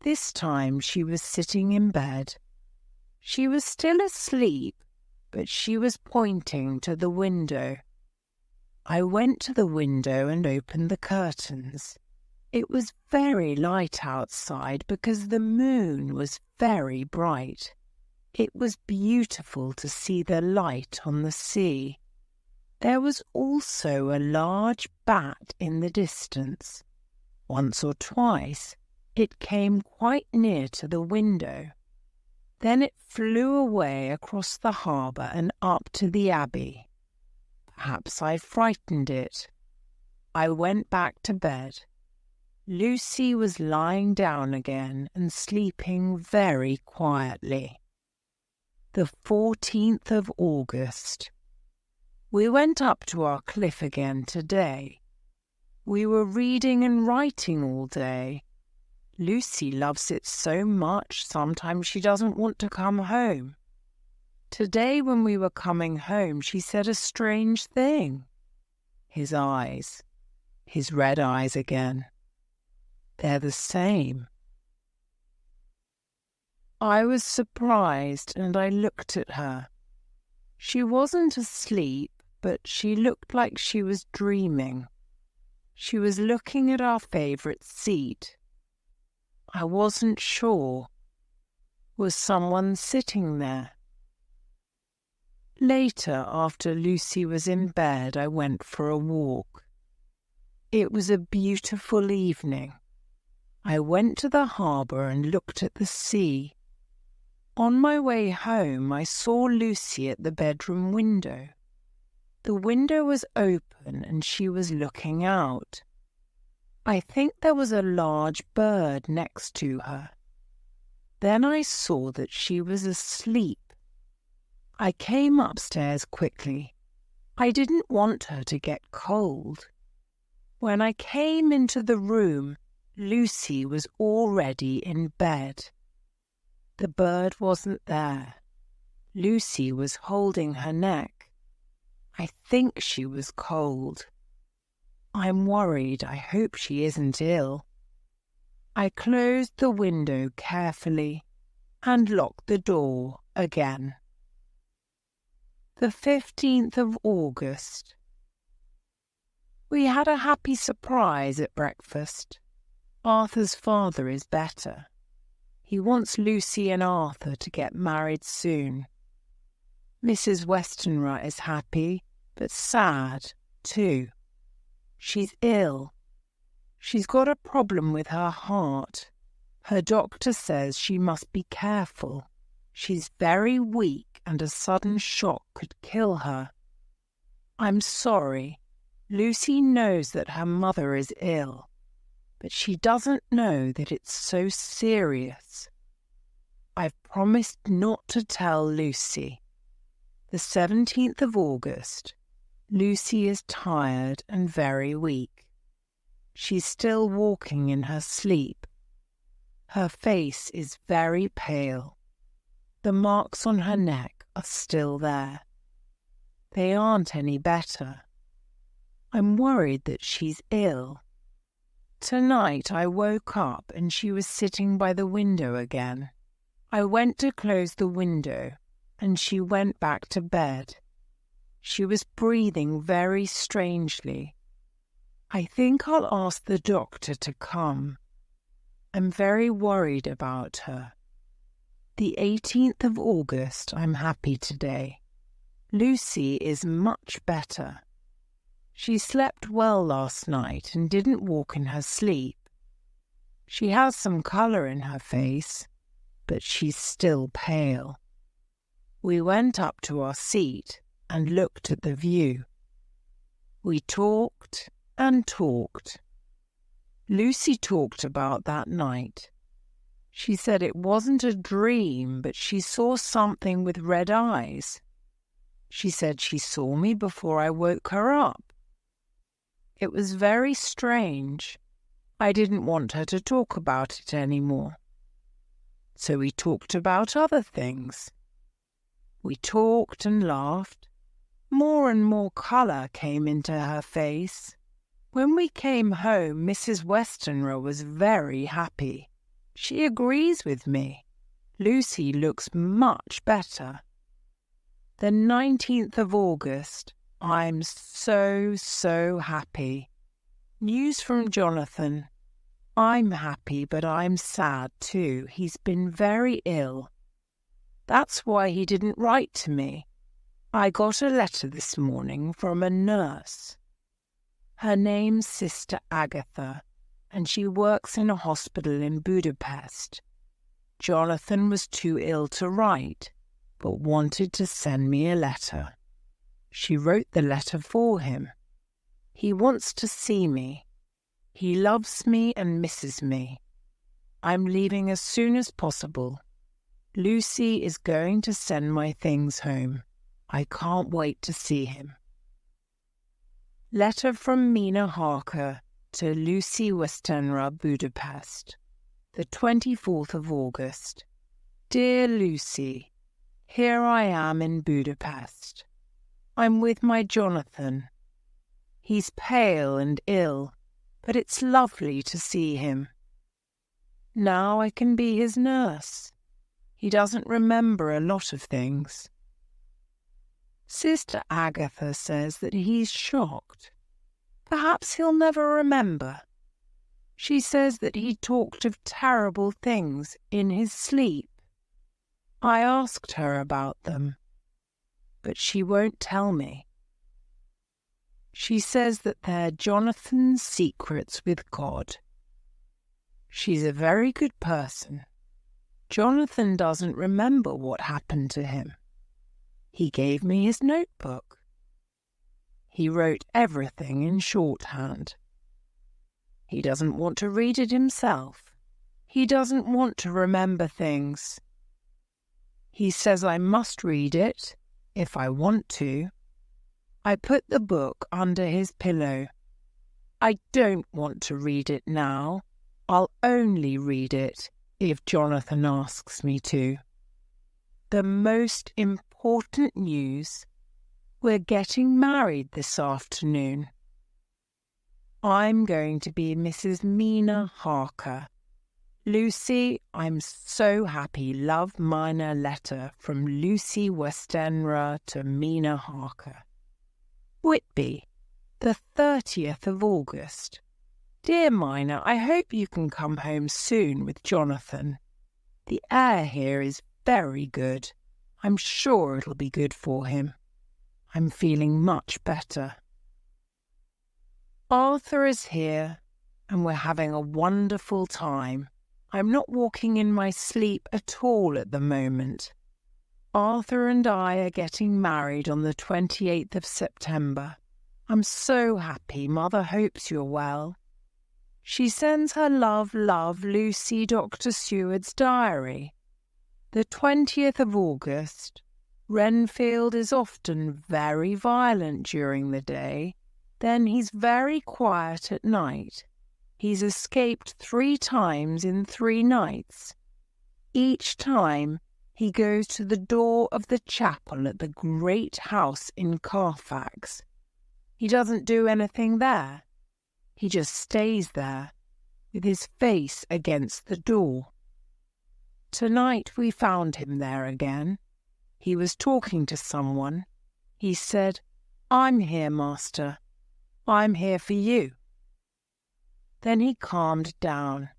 S1: This time she was sitting in bed. She was still asleep, but she was pointing to the window. I went to the window and opened the curtains. It was very light outside because the moon was very bright. It was beautiful to see the light on the sea. There was also a large bat in the distance. Once or twice it came quite near to the window. Then it flew away across the harbour and up to the Abbey. Perhaps I frightened it. I went back to bed. Lucy was lying down again and sleeping very quietly. The 14th of August. We went up to our cliff again today. We were reading and writing all day. Lucy loves it so much, sometimes she doesn't want to come home. Today when we were coming home, she said a strange thing. His eyes, his red eyes again. They're the same. I was surprised and I looked at her. She wasn't asleep, but she looked like she was dreaming. She was looking at our favourite seat. I wasn't sure. Was someone sitting there? Later, after Lucy was in bed, I went for a walk. It was a beautiful evening. I went to the harbour and looked at the sea. On my way home, I saw Lucy at the bedroom window. The window was open and she was looking out. I think there was a large bird next to her. Then I saw that she was asleep. I came upstairs quickly. I didn't want her to get cold. When I came into the room, Lucy was already in bed. The bird wasn't there. Lucy was holding her neck. I think she was cold. I'm worried. I hope she isn't ill. I closed the window carefully and locked the door again. The 15th of August. We had a happy surprise at breakfast. Arthur's father is better. He wants Lucy and Arthur to get married soon. Mrs. Westenra is happy, but sad, too. She's ill. She's got a problem with her heart. Her doctor says she must be careful. She's very weak and a sudden shock could kill her. I'm sorry. Lucy knows that her mother is ill, but she doesn't know that it's so serious. I've promised not to tell Lucy. The 17th of August. Lucy is tired and very weak. She's still walking in her sleep. Her face is very pale. The marks on her neck are still there. They aren't any better. I'm worried that she's ill. Tonight I woke up and she was sitting by the window again. I went to close the window and she went back to bed. She was breathing very strangely. I think I'll ask the doctor to come. I'm very worried about her. The 18th of August, I'm happy today. Lucy is much better. She slept well last night and didn't walk in her sleep. She has some colour in her face, but she's still pale. We went up to our seat and looked at the view. We talked and talked. Lucy talked about that night. She said it wasn't a dream, but she saw something with red eyes. She said she saw me before I woke her up. It was very strange. I didn't want her to talk about it anymore. So we talked about other things. We talked and laughed. More and more colour came into her face. When we came home, Mrs. Westenra was very happy. She agrees with me. Lucy looks much better. The 19th of August. I'm so happy. News from Jonathan. I'm happy, but I'm sad too. He's been very ill. That's why he didn't write to me. I got a letter this morning from a nurse. Her name's Sister Agatha, and she works in a hospital in Budapest. Jonathan was too ill to write, but wanted to send me a letter. She wrote the letter for him. He wants to see me. He loves me and misses me. I'm leaving as soon as possible. Lucy is going to send my things home. I can't wait to see him. Letter from Mina Harker to Lucy Westenra, Budapest. The 24th of August. Dear Lucy, here I am in Budapest. I'm with my Jonathan. He's pale and ill, but it's lovely to see him. Now I can be his nurse. He doesn't remember a lot of things. Sister Agatha says that he's shocked. Perhaps he'll never remember. She says that he talked of terrible things in his sleep. I asked her about them, but she won't tell me. She says that they're Jonathan's secrets with God. She's a very good person. Jonathan doesn't remember what happened to him. He gave me his notebook. He wrote everything in shorthand. He doesn't want to read it himself. He doesn't want to remember things. He says I must read it if I want to. I put the book under his pillow. I don't want to read it now. I'll only read it if Jonathan asks me to. The most important news: we're getting married this afternoon. I'm going to be Mrs. Mina Harker. Lucy, I'm so happy. Love, Mina letter from Lucy Westenra to Mina Harker. Whitby, the 30th of August. Dear Mina, I hope you can come home soon with Jonathan. The air here is very good. I'm sure it'll be good for him. I'm feeling much better. Arthur is here, and we're having a wonderful time. I'm not walking in my sleep at all at the moment. Arthur and I are getting married on the 28th of September. I'm so happy. Mother hopes you're well. She sends her love, Lucy, Dr. Seward's diary. The 20th of August. Renfield is often very violent during the day. Then he's very quiet at night. He's escaped 3 times in 3 nights. Each time he goes to the door of the chapel at the great house in Carfax. He doesn't do anything there. He just stays there, with his face against the door. Tonight we found him there again. He was talking to someone. He said, "I'm here, Master. I'm here for you." Then he calmed down.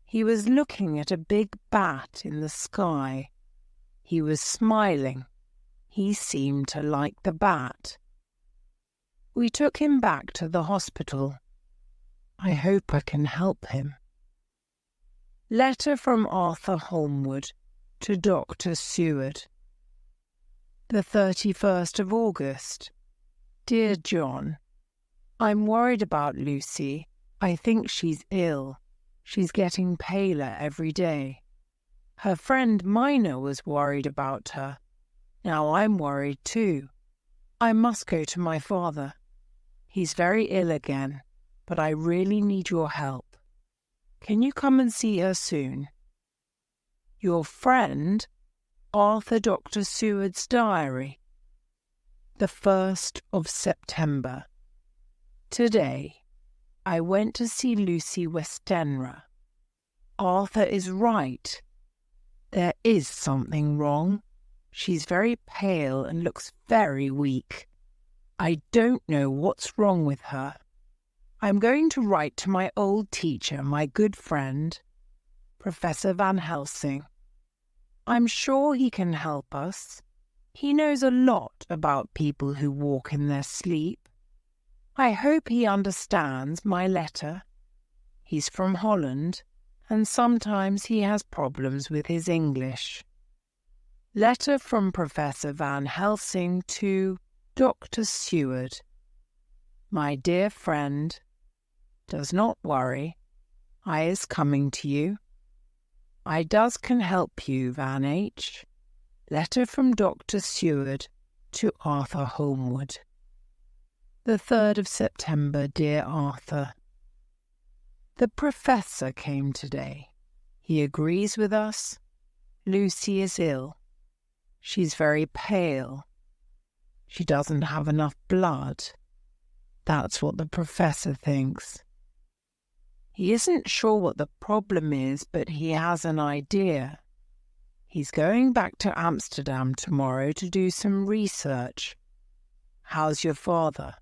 S1: He was looking at a big bat in the sky. He was smiling. He seemed to like the bat. We took him back to the hospital. I hope I can help him. Letter from Arthur Holmwood to Dr. Seward. The 31st of August. Dear John, I'm worried about Lucy. I think she's ill. She's getting paler every day. Her friend Mina was worried about her. Now I'm worried too. I must go to my father. He's very ill again, but I really need your help. Can you come and see her soon? Your friend, Arthur Dr. Seward's diary. The 1st of September. Today, I went to see Lucy Westenra. Arthur is right. There is something wrong. She's very pale and looks very weak. I don't know what's wrong with her. I'm going to write to my old teacher, my good friend, Professor Van Helsing. I'm sure he can help us. He knows a lot about people who walk in their sleep. I hope he understands my letter. He's from Holland, and sometimes he has problems with his English. Letter from Professor Van Helsing to Dr. Seward. My dear friend, does not worry. I is coming to you. I does can help you, Van H. Letter from Dr. Seward to Arthur Holmwood. The 3rd of September, dear Arthur. The Professor came today. He agrees with us. Lucy is ill. She's very pale. She doesn't have enough blood. That's what the Professor thinks. He isn't sure what the problem is, but he has an idea. He's going back to Amsterdam tomorrow to do some research. How's your father?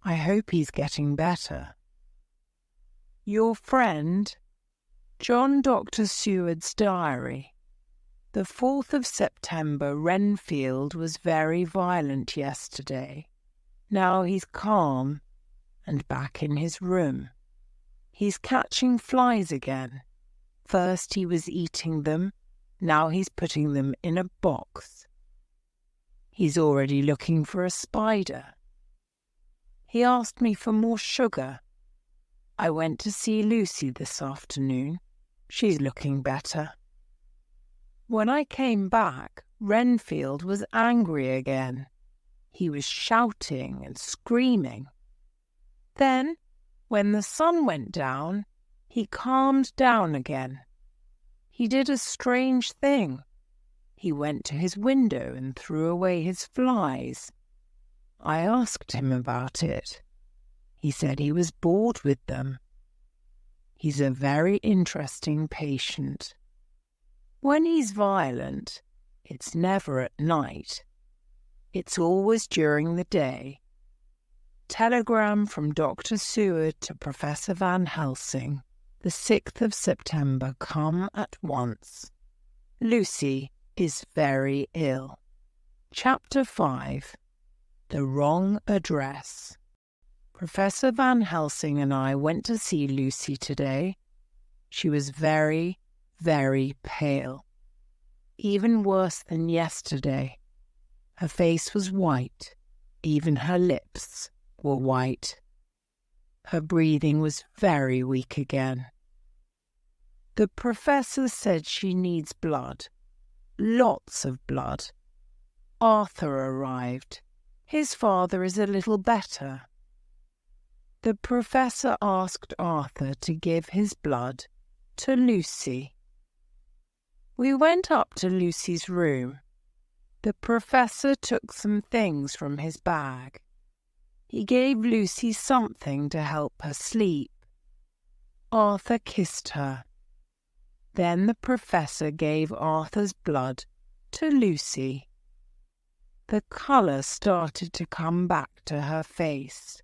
S1: I hope he's getting better. Your friend, John Dr. Seward's diary. The 4th of September, Renfield was very violent yesterday. Now he's calm and back in his room. He's catching flies again. First he was eating them, now he's putting them in a box. He's already looking for a spider. He asked me for more sugar. I went to see Lucy this afternoon. She's looking better. When I came back, Renfield was angry again. He was shouting and screaming. Then, when the sun went down, he calmed down again. He did a strange thing. He went to his window and threw away his flies. I asked him about it. He said he was bored with them. He's a very interesting patient. When he's violent, it's never at night. It's always during the day. Telegram from Dr. Seward to Professor Van Helsing, the 6th of September. Come at once. Lucy is very ill. Chapter 5. The Wrong Address. Professor Van Helsing and I went to see Lucy today. She was very, very pale. Even worse than yesterday. Her face was white. Even her lips were white. Her breathing was very weak again. The professor said she needs blood. Lots of blood. Arthur arrived. His father is a little better. The professor asked Arthur to give his blood to Lucy. We went up to Lucy's room. The professor took some things from his bag. He gave Lucy something to help her sleep. Arthur kissed her. Then the professor gave Arthur's blood to Lucy. The colour started to come back to her face.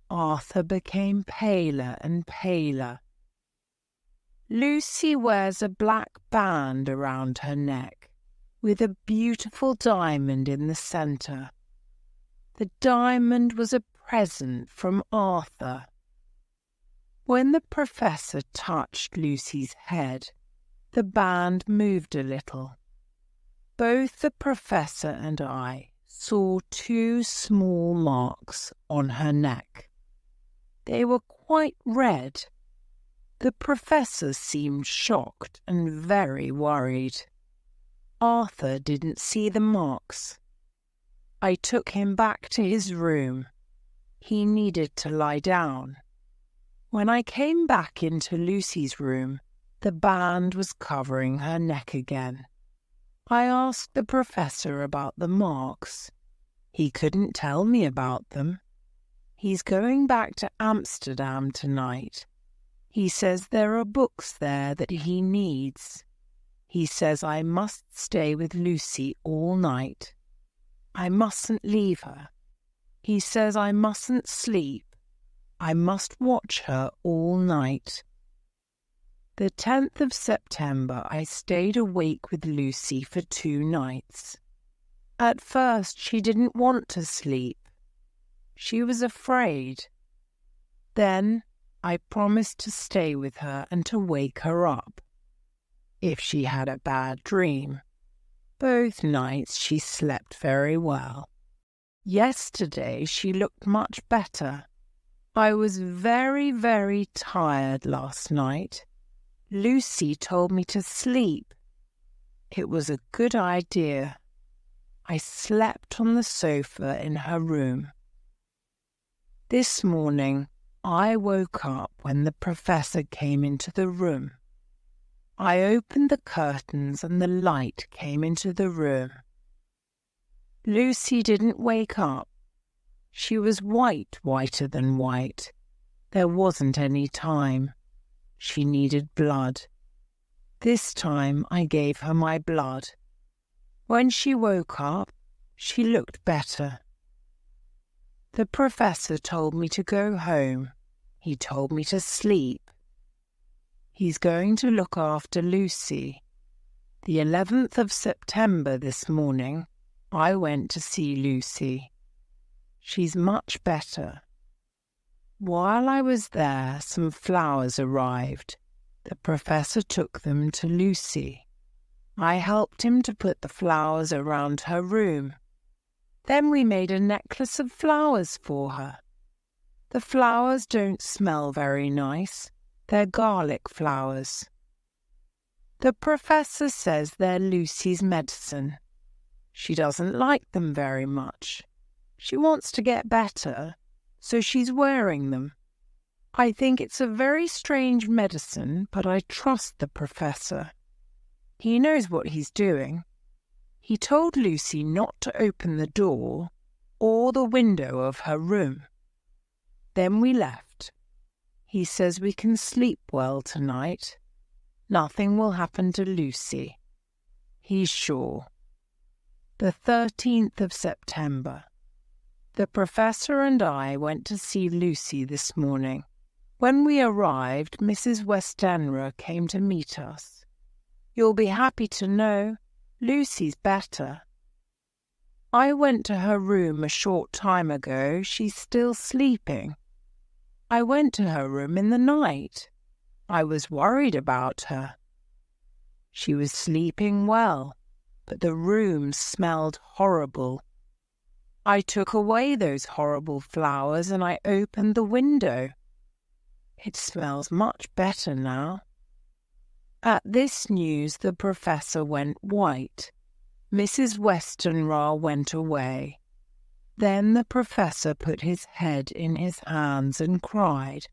S1: Arthur became paler and paler. Lucy wears a black band around her neck, with a beautiful diamond in the centre. The diamond was a present from Arthur. When the professor touched Lucy's head, the band moved a little. Both the professor and I saw 2 small marks on her neck. They were quite red. The professor seemed shocked and very worried. Arthur didn't see the marks. I took him back to his room. He needed to lie down. When I came back into Lucy's room, the band was covering her neck again. I asked the professor about the marks. He couldn't tell me about them. He's going back to Amsterdam tonight. He says there are books there that he needs. He says I must stay with Lucy all night. I mustn't leave her. He says I mustn't sleep. I must watch her all night. The 10th of September, I stayed awake with Lucy for 2 nights. At first, she didn't want to sleep. She was afraid. Then, I promised to stay with her and to wake her up if she had a bad dream. Both nights she slept very well. Yesterday she looked much better. I was very, very tired last night. Lucy told me to sleep. It was a good idea. I slept on the sofa in her room. This morning, I woke up when the professor came into the room. I opened the curtains and the light came into the room. Lucy didn't wake up. She was whiter than white. There wasn't any time. She needed blood. This time I gave her my blood. When she woke up, she looked better. The professor told me to go home. He told me to sleep. He's going to look after Lucy. The 11th of September this morning, I went to see Lucy. She's much better. While I was there, some flowers arrived. The professor took them to Lucy. I helped him to put the flowers around her room. Then we made a necklace of flowers for her. The flowers don't smell very nice. They're garlic flowers. The professor says they're Lucy's medicine. She doesn't like them very much. She wants to get better, so she's wearing them. I think it's a very strange medicine, but I trust the professor. He knows what he's doing. He told Lucy not to open the door or the window of her room. Then we left. He says we can sleep well tonight. Nothing will happen to Lucy. He's sure. The 13th of September. The professor and I went to see Lucy this morning. When we arrived, Mrs. Westenra came to meet us. You'll be happy to know Lucy's better. I went to her room a short time ago. She's still sleeping. I went to her room in the night. I was worried about her. She was sleeping well, but the room smelled horrible. I took away those horrible flowers and I opened the window. It smells much better now. At this news, the professor went white. Mrs. Westenra went away. Then the professor put his head in his hands and cried,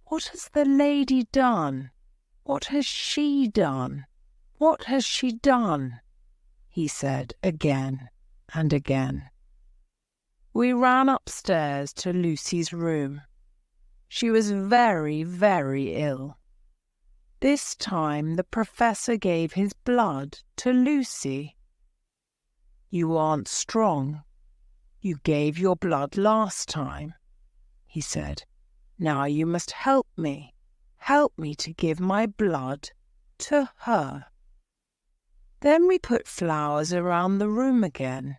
S1: "What has the lady done? What has she done? What has she done?" he said again and again. We ran upstairs to Lucy's room. She was very, very ill. This time the professor gave his blood to Lucy. "You aren't strong. You gave your blood last time," he said. "Now you must help me. Help me to give my blood to her." Then we put flowers around the room again.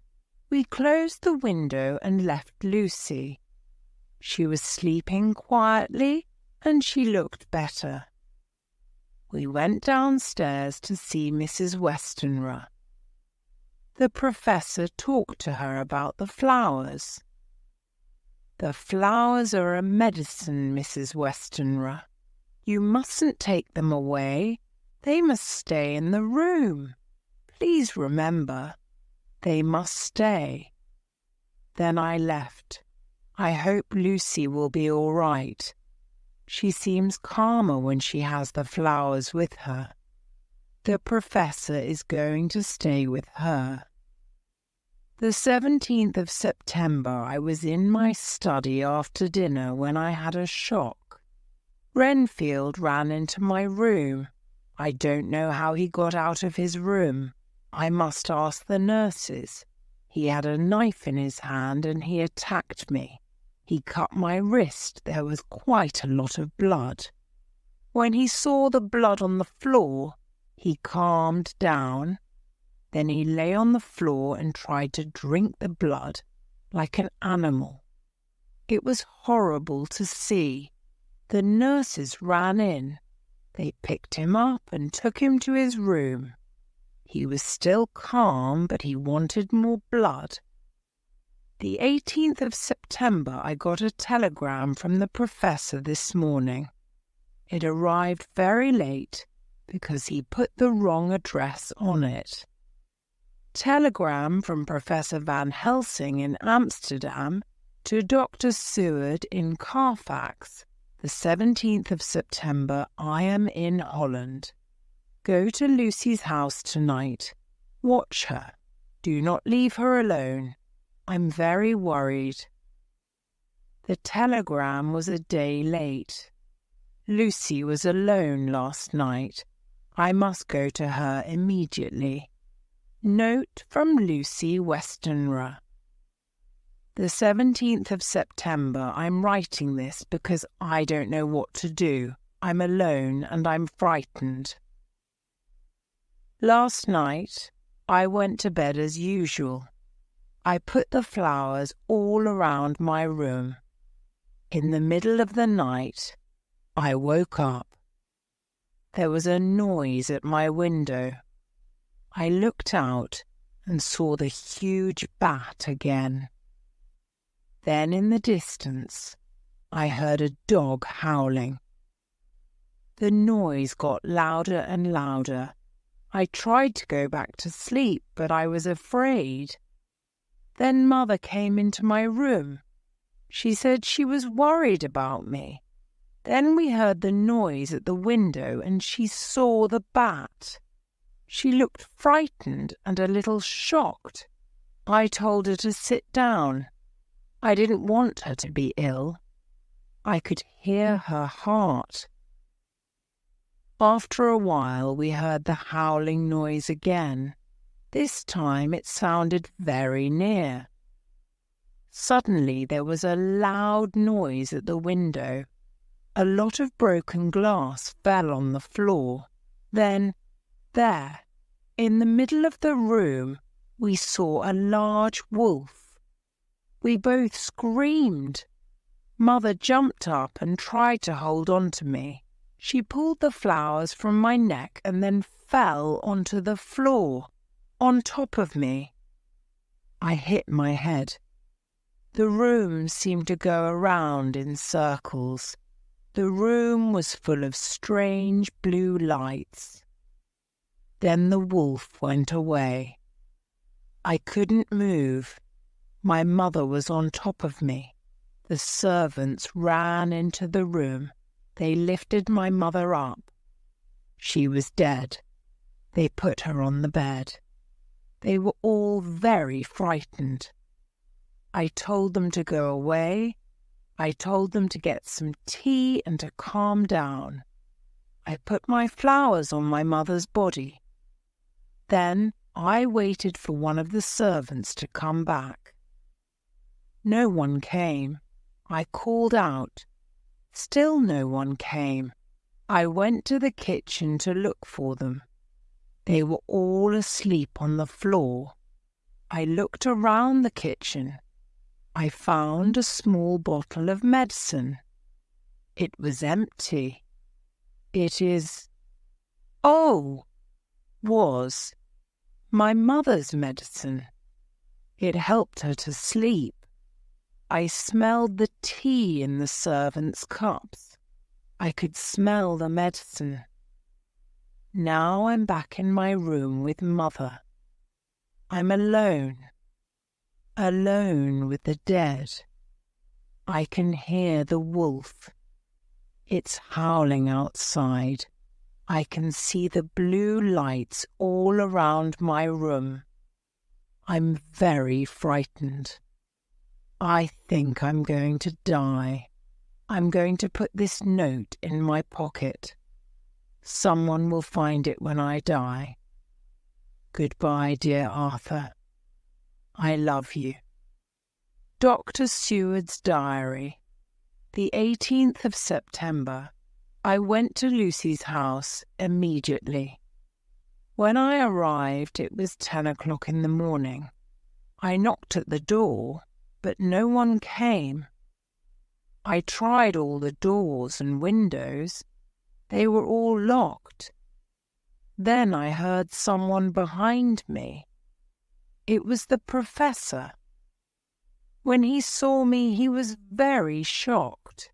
S1: We closed the window and left Lucy. She was sleeping quietly and she looked better. We went downstairs to see Mrs. Westenra. The professor talked to her about the flowers. "The flowers are a medicine, Mrs. Westenra. You mustn't take them away. They must stay in the room. Please remember, they must stay." Then I left. I hope Lucy will be all right. She seems calmer when she has the flowers with her. The professor is going to stay with her. The 17th of September, I was in my study after dinner when I had a shock. Renfield ran into my room. I don't know how he got out of his room. I must ask the nurses. He had a knife in his hand and he attacked me. He cut my wrist. There was quite a lot of blood. When he saw the blood on the floor, he calmed down. Then he lay on the floor and tried to drink the blood like an animal. It was horrible to see. The nurses ran in. They picked him up and took him to his room. He was still calm, but he wanted more blood. The 18th of September, I got a telegram from the professor this morning. It arrived very late because he put the wrong address on it. Telegram from Professor Van Helsing in Amsterdam to Dr. Seward in Carfax. The 17th of September, I am in Holland. Go to Lucy's house tonight. Watch her. Do not leave her alone. I'm very worried. The telegram was a day late. Lucy was alone last night. I must go to her immediately. Note from Lucy Westenra. The 17th of September. I'm writing this because I don't know what to do. I'm alone and I'm frightened. Last night, I went to bed as usual. I put the flowers all around my room. In the middle of the night, I woke up. There was a noise at my window. I looked out and saw the huge bat again. Then in the distance, I heard a dog howling. The noise got louder and louder. I tried to go back to sleep, but I was afraid. Then Mother came into my room. She said she was worried about me. Then we heard the noise at the window and she saw the bat. She looked frightened and a little shocked. I told her to sit down. I didn't want her to be ill. I could hear her heart. After a while we heard the howling noise again. This time it sounded very near. Suddenly there was a loud noise at the window. A lot of broken glass fell on the floor. Then, there, in the middle of the room, we saw a large wolf. We both screamed. Mother jumped up and tried to hold on to me. She pulled the flowers from my neck and then fell onto the floor, on top of me. I hit my head. The room seemed to go around in circles. The room was full of strange blue lights. Then the wolf went away. I couldn't move. My mother was on top of me. The servants ran into the room. They lifted my mother up. She was dead. They put her on the bed. They were all very frightened. I told them to go away. I told them to get some tea and to calm down. I put my flowers on my mother's body. Then I waited for one of the servants to come back. No one came. I called out. Still no one came. I went to the kitchen to look for them. They were all asleep on the floor. I looked around the kitchen. I found a small bottle of medicine. It was empty. Was my mother's medicine. It helped her to sleep. I smelled the tea in the servants' cups. I could smell the medicine. Now I'm back in my room with Mother. I'm alone with the dead. I can hear the wolf. It's howling outside. I can see the blue lights all around my room. I'm very frightened. I think I'm going to die. I'm going to put this note in my pocket. Someone will find it when I die. Goodbye, dear Arthur. I love you. Dr. Seward's Diary. The 18th of September. I went to Lucy's house immediately. When I arrived, it was 10 o'clock in the morning. I knocked at the door, but no one came. I tried all the doors and windows. They were all locked. Then I heard someone behind me. It was the professor. When he saw me, he was very shocked.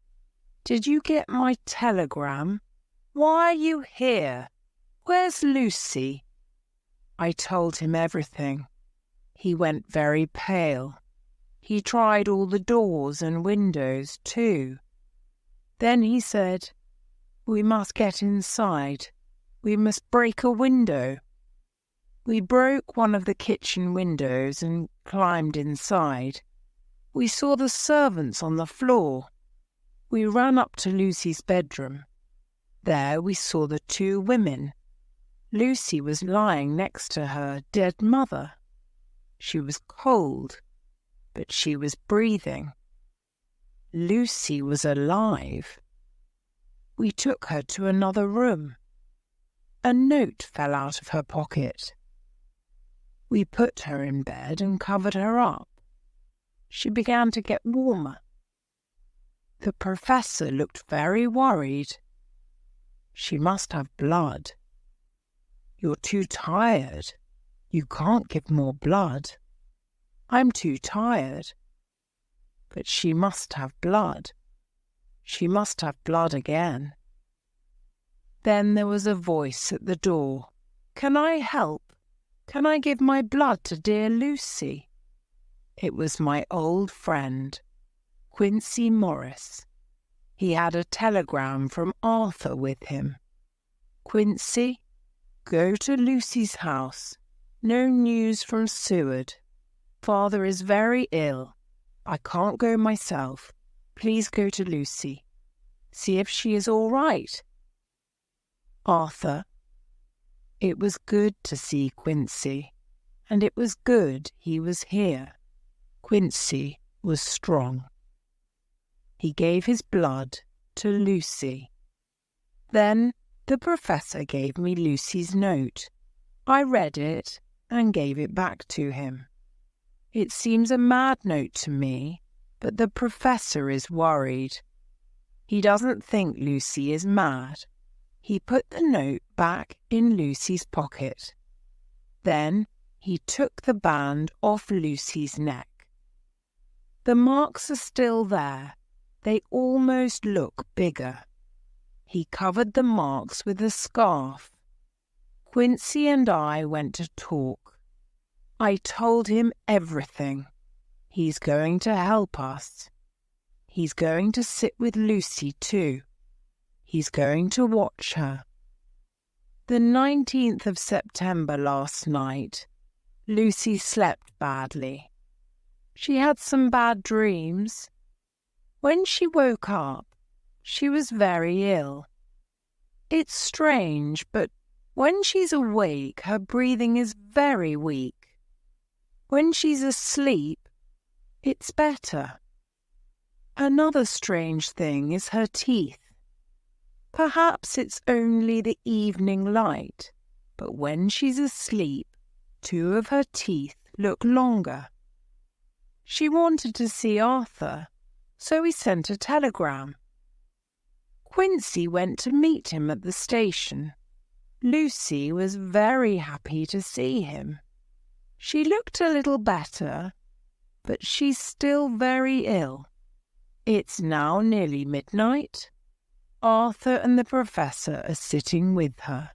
S1: Did you get my telegram? Why are you here? Where's Lucy? I told him everything. He went very pale. He tried all the doors and windows too. Then he said, "We must get inside. We must break a window." We broke one of the kitchen windows and climbed inside. We saw the servants on the floor. We ran up to Lucy's bedroom. There we saw the two women. Lucy was lying next to her dead mother. She was cold. but she was breathing. Lucy was alive. We took her to another room. A note fell out of her pocket. We put her in bed and covered her up. She began to get warmer. The professor looked very worried. She must have blood. You're too tired. You can't give more blood. I'm too tired. But she must have blood. She must have blood again. Then there was a voice at the door. Can I help? Can I give my blood to dear Lucy? It was my old friend, Quincy Morris. He had a telegram from Arthur with him. Quincy, go to Lucy's house. No news from Seward. Father is very ill. I can't go myself. Please go to Lucy. See if she is all right. Arthur. It was good to see Quincy, and it was good he was here. Quincy was strong. He gave his blood to Lucy. Then the professor gave me Lucy's note. I read it and gave it back to him. It seems a mad note to me, but the professor is worried. He doesn't think Lucy is mad. He put the note back in Lucy's pocket. Then he took the band off Lucy's neck. The marks are still there. They almost look bigger. He covered the marks with a scarf. Quincy and I went to talk. I told him everything. He's going to help us. He's going to sit with Lucy too. He's going to watch her. The 19th of September last night, Lucy slept badly. She had some bad dreams. When she woke up, she was very ill. It's strange, but when she's awake, her breathing is very weak. When she's asleep, it's better. Another strange thing is her teeth. Perhaps it's only the evening light, but when she's asleep, 2 of her teeth look longer. She wanted to see Arthur, so he sent a telegram. Quincy went to meet him at the station. Lucy was very happy to see him. She looked a little better, but she's still very ill. It's now nearly midnight. Arthur and the professor are sitting with her.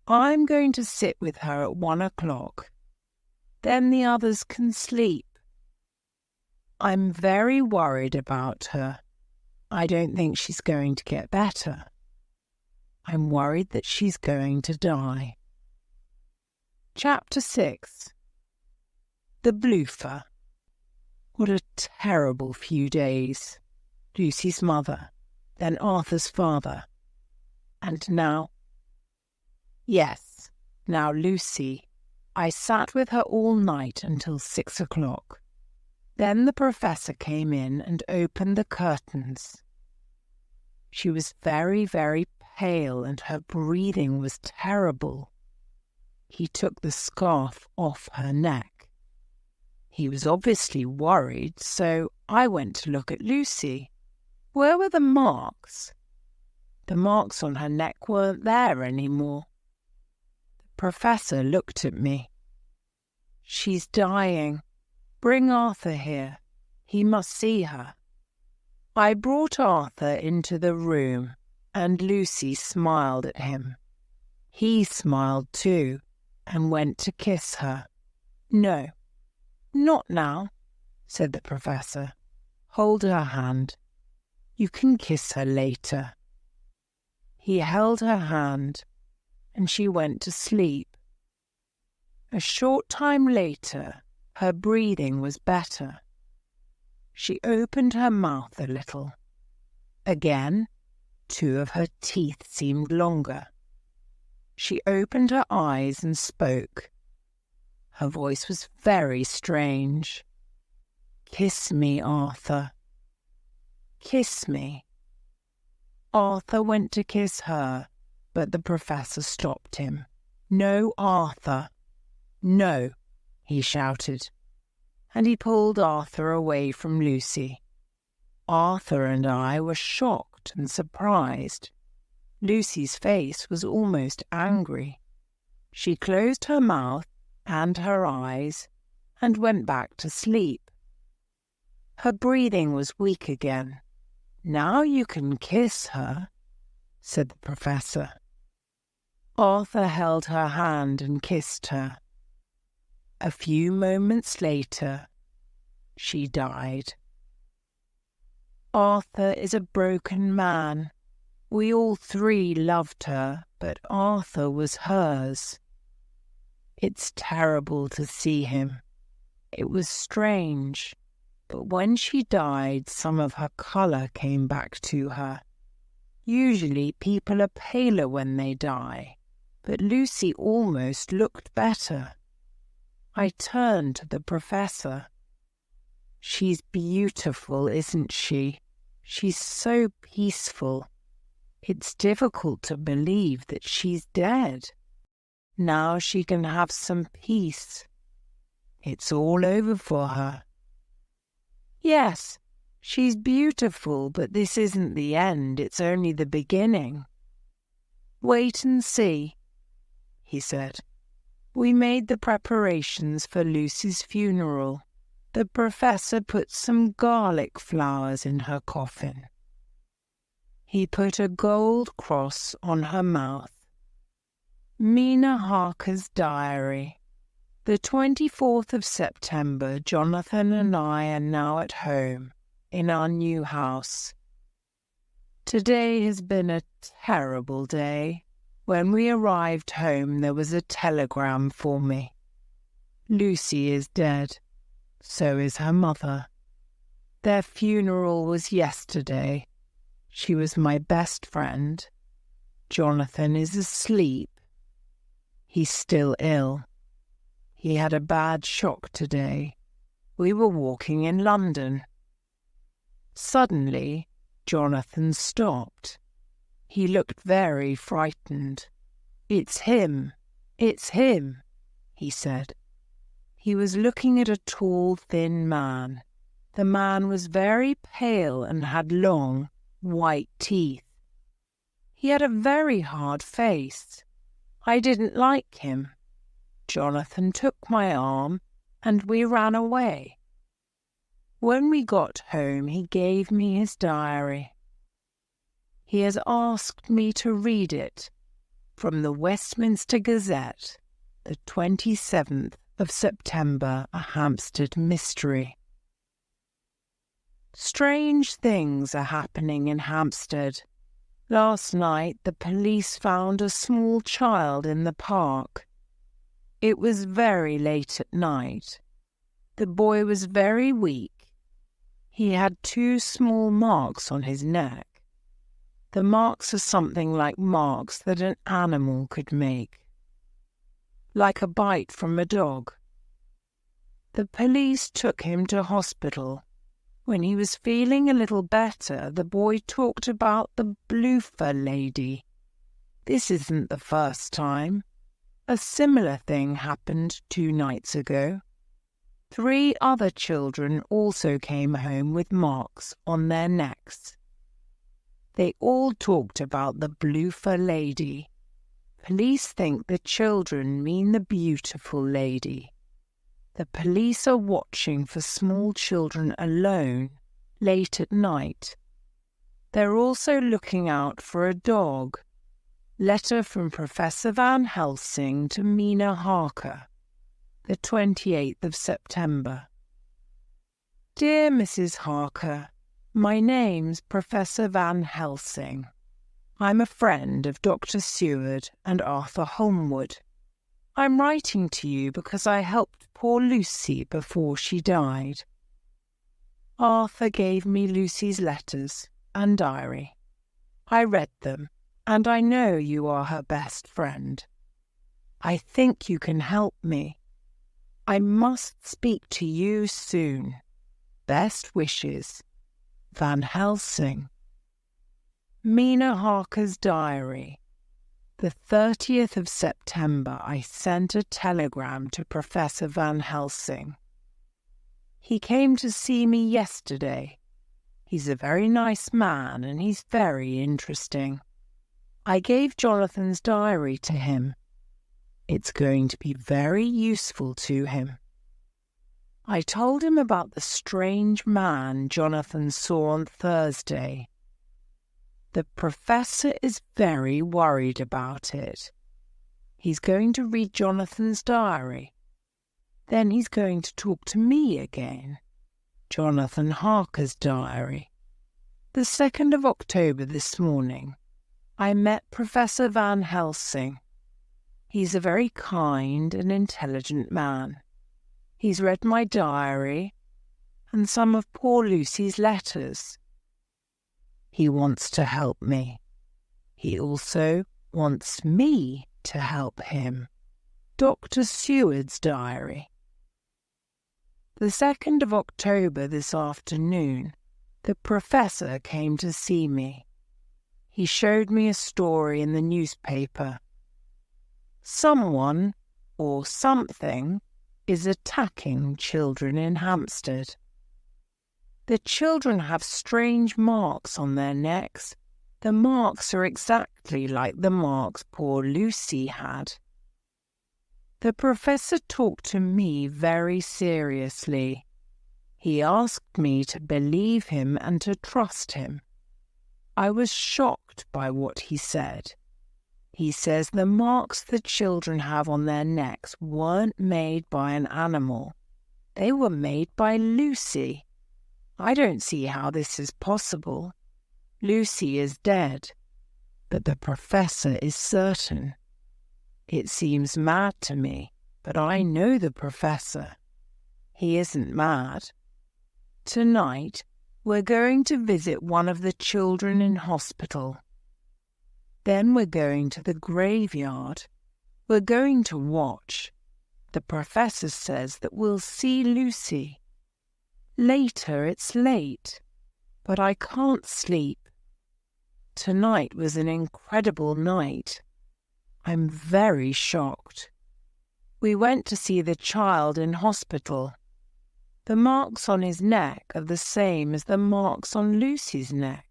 S1: I'm going to sit with her at 1 o'clock. Then the others can sleep. I'm very worried about her. I don't think she's going to get better. I'm worried that she's going to die. Chapter 6. The Bloofer. What a terrible few days. Lucy's mother, then Arthur's father. And now... Yes, now Lucy. I sat with her all night until 6 o'clock. Then the professor came in and opened the curtains. She was very, very pale and her breathing was terrible. He took the scarf off her neck. He was obviously worried, so I went to look at Lucy. Where were the marks? The marks on her neck weren't there anymore. The professor looked at me. She's dying. Bring Arthur here. He must see her. I brought Arthur into the room, and Lucy smiled at him. He smiled too, and went to kiss her. No, not now, said the professor. Hold her hand. You can kiss her later. He held her hand, and she went to sleep. A short time later, her breathing was better. She opened her mouth a little. Again, 2 of her teeth seemed longer. She opened her eyes and spoke. Her voice was very strange. Kiss me, Arthur. Kiss me. Arthur went to kiss her, but the professor stopped him. No, Arthur. No, he shouted, and he pulled Arthur away from Lucy. Arthur and I were shocked and surprised. Lucy's face was almost angry. She closed her mouth and her eyes and went back to sleep. Her breathing was weak again. Now you can kiss her, said the professor. Arthur held her hand and kissed her. A few moments later, she died. Arthur is a broken man. We all three loved her, but Arthur was hers. It's terrible to see him. It was strange, but when she died, some of her colour came back to her. Usually people are paler when they die, but Lucy almost looked better. I turned to the professor. She's beautiful, isn't she? She's so peaceful. It's difficult to believe that she's dead. Now she can have some peace. It's all over for her. Yes, she's beautiful, but this isn't the end. It's only the beginning. Wait and see, he said. We made the preparations for Lucy's funeral. The professor put some garlic flowers in her coffin. He put a gold cross on her mouth. Mina Harker's diary. The 24th of September, Jonathan and I are now at home, in our new house. Today has been a terrible day. When we arrived home, there was a telegram for me. Lucy is dead. So is her mother. Their funeral was yesterday. She was my best friend. Jonathan is asleep. He's still ill. He had a bad shock today. We were walking in London. Suddenly, Jonathan stopped. He looked very frightened. It's him, he said. He was looking at a tall, thin man. The man was very pale and had long, white teeth. He had a very hard face. I didn't like him. Jonathan took my arm and we ran away. When we got home, he gave me his diary. He has asked me to read it from the Westminster Gazette, the 27th of September, a Hampstead mystery. Strange things are happening in Hampstead. Last night the police found a small child in the park. It was very late at night. The boy was very weak. He had 2 small marks on his neck. The marks are something like marks that an animal could make, like a bite from a dog. The police took him to hospital. When he was feeling a little better, the boy talked about the bloofer lady. This isn't the first time. A similar thing happened 2 nights ago. 3 other children also came home with marks on their necks. They all talked about the bloofer lady. Police think the children mean the beautiful lady. The police are watching for small children alone, late at night. They're also looking out for a dog. Letter from Professor Van Helsing to Mina Harker, the 28th of September. Dear Mrs. Harker, my name's Professor Van Helsing. I'm a friend of Dr. Seward and Arthur Holmwood. I'm writing to you because I helped poor Lucy before she died. Arthur gave me Lucy's letters and diary. I read them, and I know you are her best friend. I think you can help me. I must speak to you soon. best wishes, Van Helsing. Mina Harker's diary. The 30th of September, I sent a telegram to Professor Van Helsing. He came to see me yesterday. He's a very nice man and he's very interesting. I gave Jonathan's diary to him. It's going to be very useful to him. I told him about the strange man Jonathan saw on Thursday. The professor is very worried about it. He's going to read Jonathan's diary. Then he's going to talk to me again. Jonathan Harker's diary. The 2nd of October this morning, I met Professor Van Helsing. He's a very kind and intelligent man. He's read my diary and some of poor Lucy's letters. He wants to help me. He also wants me to help him. Dr. Seward's diary. The 2nd of October this afternoon, the professor came to see me. He showed me a story in the newspaper. Someone or something is attacking children in Hampstead. The children have strange marks on their necks. The marks are exactly like the marks poor Lucy had. The professor talked to me very seriously. He asked me to believe him and to trust him. I was shocked by what he said. He says the marks the children have on their necks weren't made by an animal. They were made by Lucy. I don't see how this is possible. Lucy is dead, but the professor is certain. It seems mad to me, but I know the professor. He isn't mad. Tonight, we're going to visit one of the children in hospital. Then we're going to the graveyard. We're going to watch. The professor says that we'll see Lucy. Later it's late, but I can't sleep. Tonight was an incredible night. I'm very shocked. We went to see the child in hospital. The marks on his neck are the same as the marks on Lucy's neck.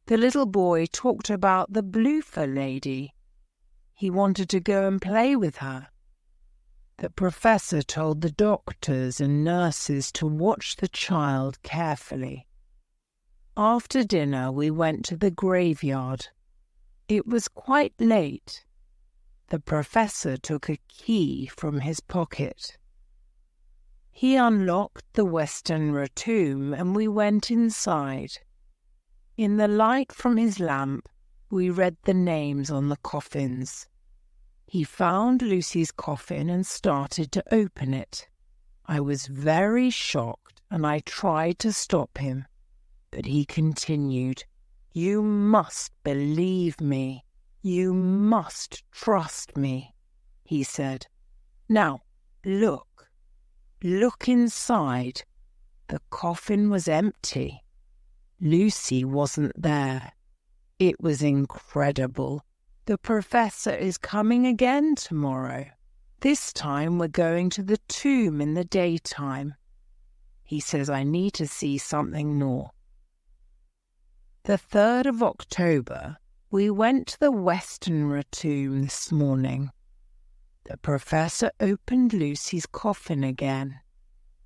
S1: The little boy talked about the bloofer lady. He wanted to go and play with her. The professor told the doctors and nurses to watch the child carefully. After dinner, we went to the graveyard. It was quite late. The professor took a key from his pocket. He unlocked the Westenra tomb and we went inside. In the light from his lamp, we read the names on the coffins. He found Lucy's coffin and started to open it. I was very shocked and I tried to stop him, but he continued, "You must believe me. You must trust me," he said. "Now, look. Look inside." The coffin was empty. Lucy wasn't there. It was incredible. The professor is coming again tomorrow. This time we're going to the tomb in the daytime. He says I need to see something more. The 3rd of October, we went to the Westenra tomb this morning. The professor opened Lucy's coffin again.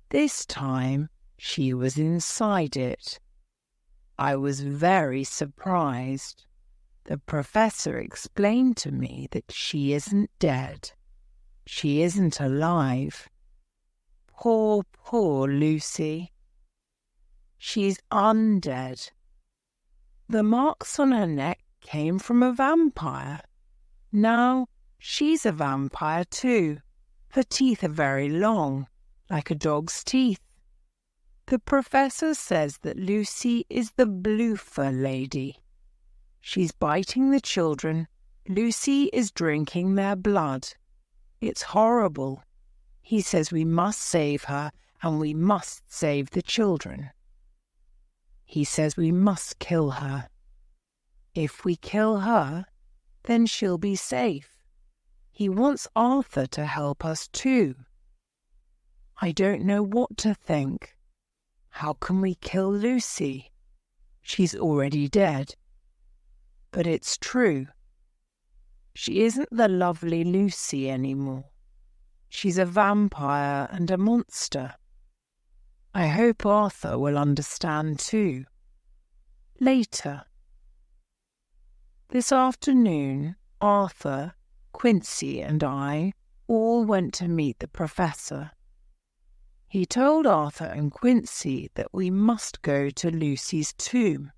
S1: This time she was inside it. I was very surprised. The professor explained to me that she isn't dead. She isn't alive. Poor, poor Lucy. She's undead. The marks on her neck came from a vampire. Now she's a vampire too. Her teeth are very long, like a dog's teeth. The professor says that Lucy is the bloofer lady. She's biting the children. Lucy is drinking their blood. It's horrible. He says we must save her and we must save the children. He says we must kill her. If we kill her, then she'll be safe. He wants Arthur to help us too. I don't know what to think. How can we kill Lucy? She's already dead. But it's true. She isn't the lovely Lucy anymore. She's a vampire and a monster. I hope Arthur will understand too. Later. This afternoon, Arthur, Quincy and I all went to meet the professor. He told Arthur and Quincy that we must go to Lucy's tomb.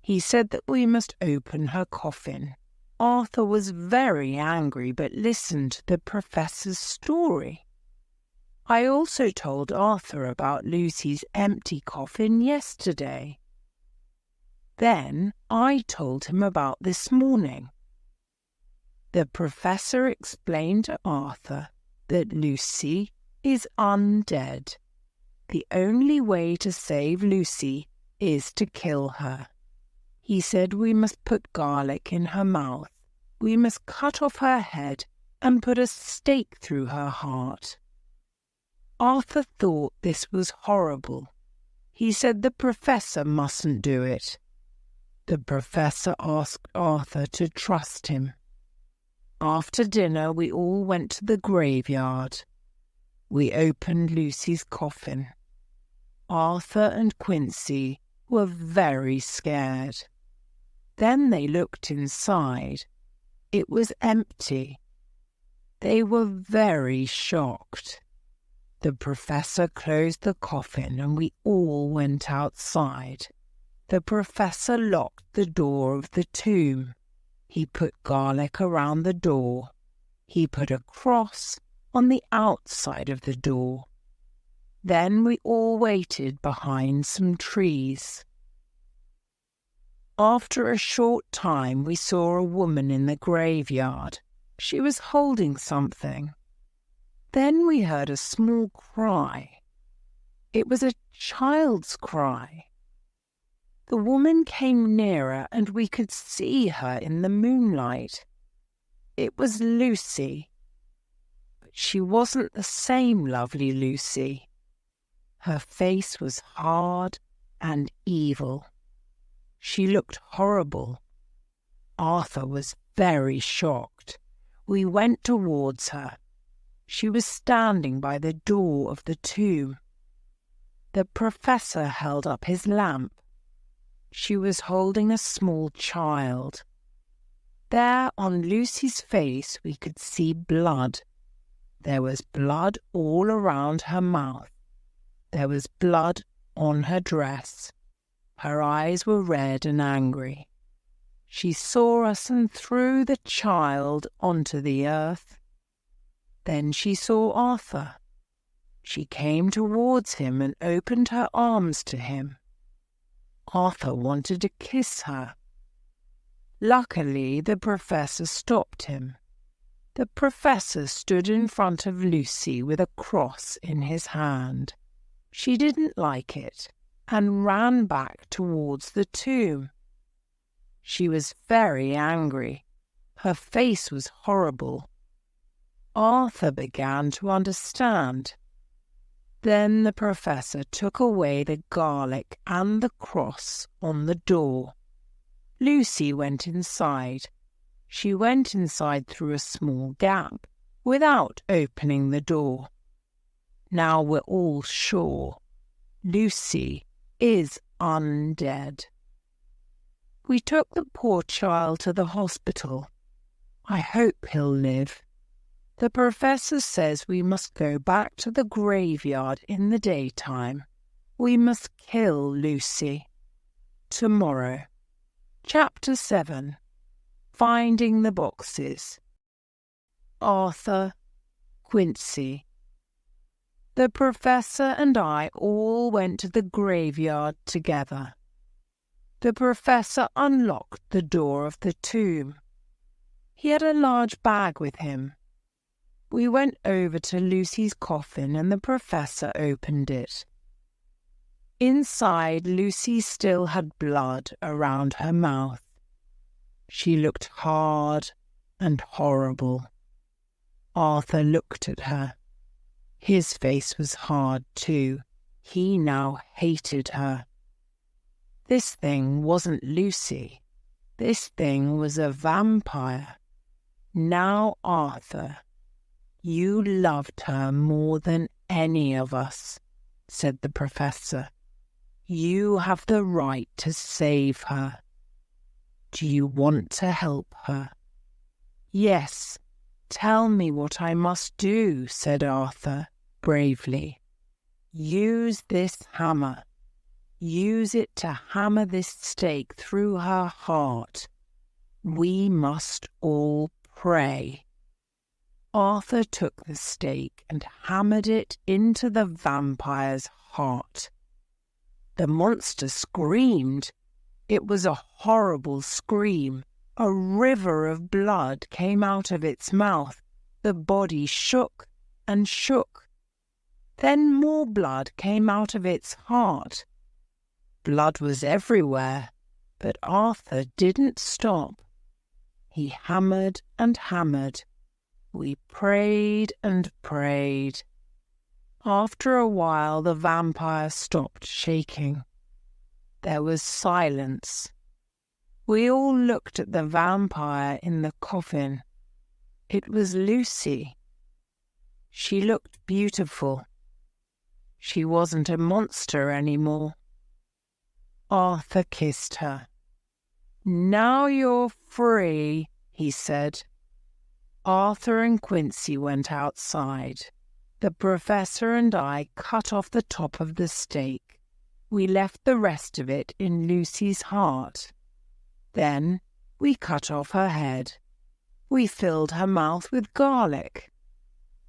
S1: He said that we must open her coffin. Arthur was very angry but listened to the professor's story. I also told Arthur about Lucy's empty coffin yesterday. Then I told him about this morning. The professor explained to Arthur that Lucy is undead. The only way to save Lucy is to kill her. He said we must put garlic in her mouth. We must cut off her head and put a stake through her heart. Arthur thought this was horrible. He said the professor mustn't do it. The professor asked Arthur to trust him. After dinner, we all went to the graveyard. We opened Lucy's coffin. Arthur and Quincy were very scared. Then they looked inside. It was empty. They were very shocked. The professor closed the coffin and we all went outside. The professor locked the door of the tomb. He put garlic around the door. He put a cross on the outside of the door. Then we all waited behind some trees. After a short time, we saw a woman in the graveyard. She was holding something. Then we heard a small cry. It was a child's cry. The woman came nearer and we could see her in the moonlight. It was Lucy. But she wasn't the same lovely Lucy. Her face was hard and evil. She looked horrible. Arthur was very shocked. We went towards her. She was standing by the door of the tomb. The professor held up his lamp. She was holding a small child. There on Lucy's face we could see blood. There was blood all around her mouth. There was blood on her dress. Her eyes were red and angry. She saw us and threw the child onto the earth. Then she saw Arthur. She came towards him and opened her arms to him. Arthur wanted to kiss her. Luckily, the professor stopped him. The professor stood in front of Lucy with a cross in his hand. She didn't like it and ran back towards the tomb. She was very angry. Her face was horrible. Arthur began to understand. Then the professor took away the garlic and the cross on the door. Lucy went inside. She went inside through a small gap, without opening the door. Now we're all sure. Lucy is undead. We took the poor child to the hospital. I hope he'll live. The professor says we must go back to the graveyard in the daytime. We must kill Lucy. Tomorrow. Chapter 7. Finding the Boxes. Arthur, Quincy. The professor and I all went to the graveyard together. The professor unlocked the door of the tomb. He had a large bag with him. We went over to Lucy's coffin and the Professor opened it. Inside, Lucy still had blood around her mouth. She looked hard and horrible. Arthur looked at her. His face was hard too. He now hated her. This thing wasn't Lucy. This thing was a vampire. Now, Arthur, you loved her more than any of us, said the Professor. You have the right to save her. Do you want to help her? Yes, tell me what I must do, said Arthur bravely. Use this hammer. Use it to hammer this stake through her heart. We must all pray. Arthur took the stake and hammered it into the vampire's heart. The monster screamed. It was a horrible scream. A river of blood came out of its mouth. The body shook and shook. Then more blood came out of its heart. Blood was everywhere, but Arthur didn't stop. He hammered and hammered. We prayed and prayed. After a while, the vampire stopped shaking. There was silence. We all looked at the vampire in the coffin. It was Lucy. She looked beautiful. She wasn't a monster anymore. Arthur kissed her. Now you're free, he said. Arthur and Quincy went outside. The Professor and I cut off the top of the stake. We left the rest of it in Lucy's heart. Then we cut off her head. We filled her mouth with garlic.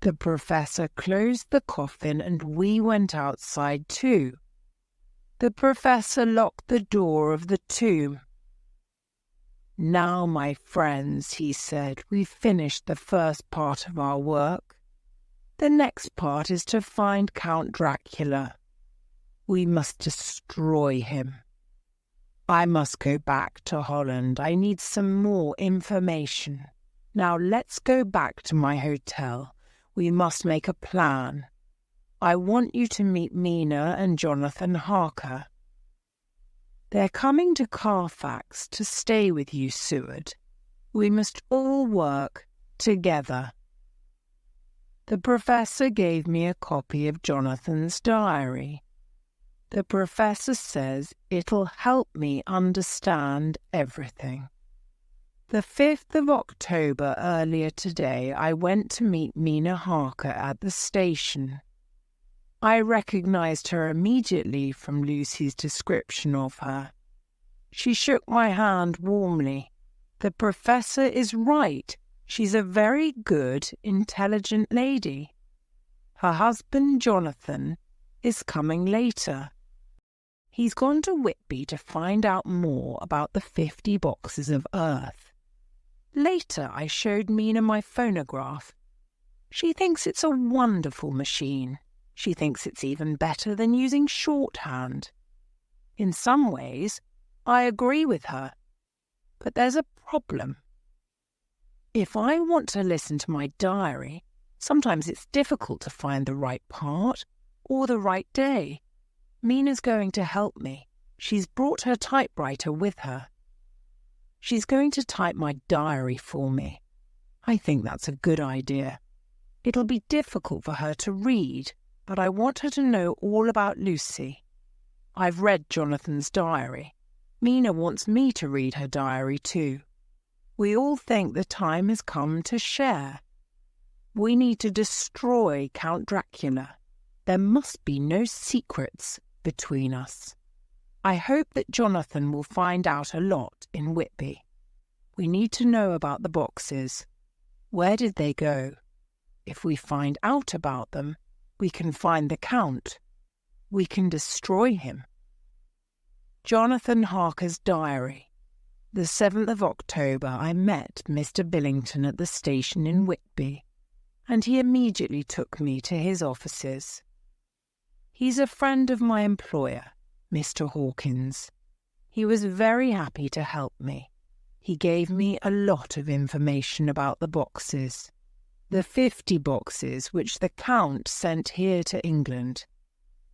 S1: The Professor closed the coffin and we went outside too. The Professor locked the door of the tomb. Now, my friends, he said, we've finished the first part of our work. The next part is to find Count Dracula. We must destroy him. I must go back to Holland. I need some more information. Now let's go back to my hotel. We must make a plan. I want you to meet Mina and Jonathan Harker. They're coming to Carfax to stay with you, Seward. We must all work together. The Professor gave me a copy of Jonathan's diary. The Professor says it'll help me understand everything. The 5th of October, earlier today, I went to meet Mina Harker at the station. I recognized her immediately from Lucy's description of her. She shook my hand warmly. The Professor is right. She's a very good, intelligent lady. Her husband, Jonathan, is coming later. He's gone to Whitby to find out more about the 50 boxes of earth. Later, I showed Mina my phonograph. She thinks it's a wonderful machine. She thinks it's even better than using shorthand. In some ways, I agree with her. But there's a problem. If I want to listen to my diary, sometimes it's difficult to find the right part or the right day. Mina's going to help me. She's brought her typewriter with her. She's going to type my diary for me. I think that's a good idea. It'll be difficult for her to read, but I want her to know all about Lucy. I've read Jonathan's diary. Mina wants me to read her diary too. We all think the time has come to share. We need to destroy Count Dracula. There must be no secrets between us. I hope that Jonathan will find out a lot in Whitby. We need to know about the boxes. Where did they go? If we find out about them, we can find the Count. We can destroy him. Jonathan Harker's diary. The 7th of October, I met Mr. Billington at the station in Whitby. and he immediately took me to his offices. He's a friend of my employer, Mr. Hawkins. He was very happy to help me. He gave me a lot of information about the boxes. The 50 boxes which the Count sent here to England.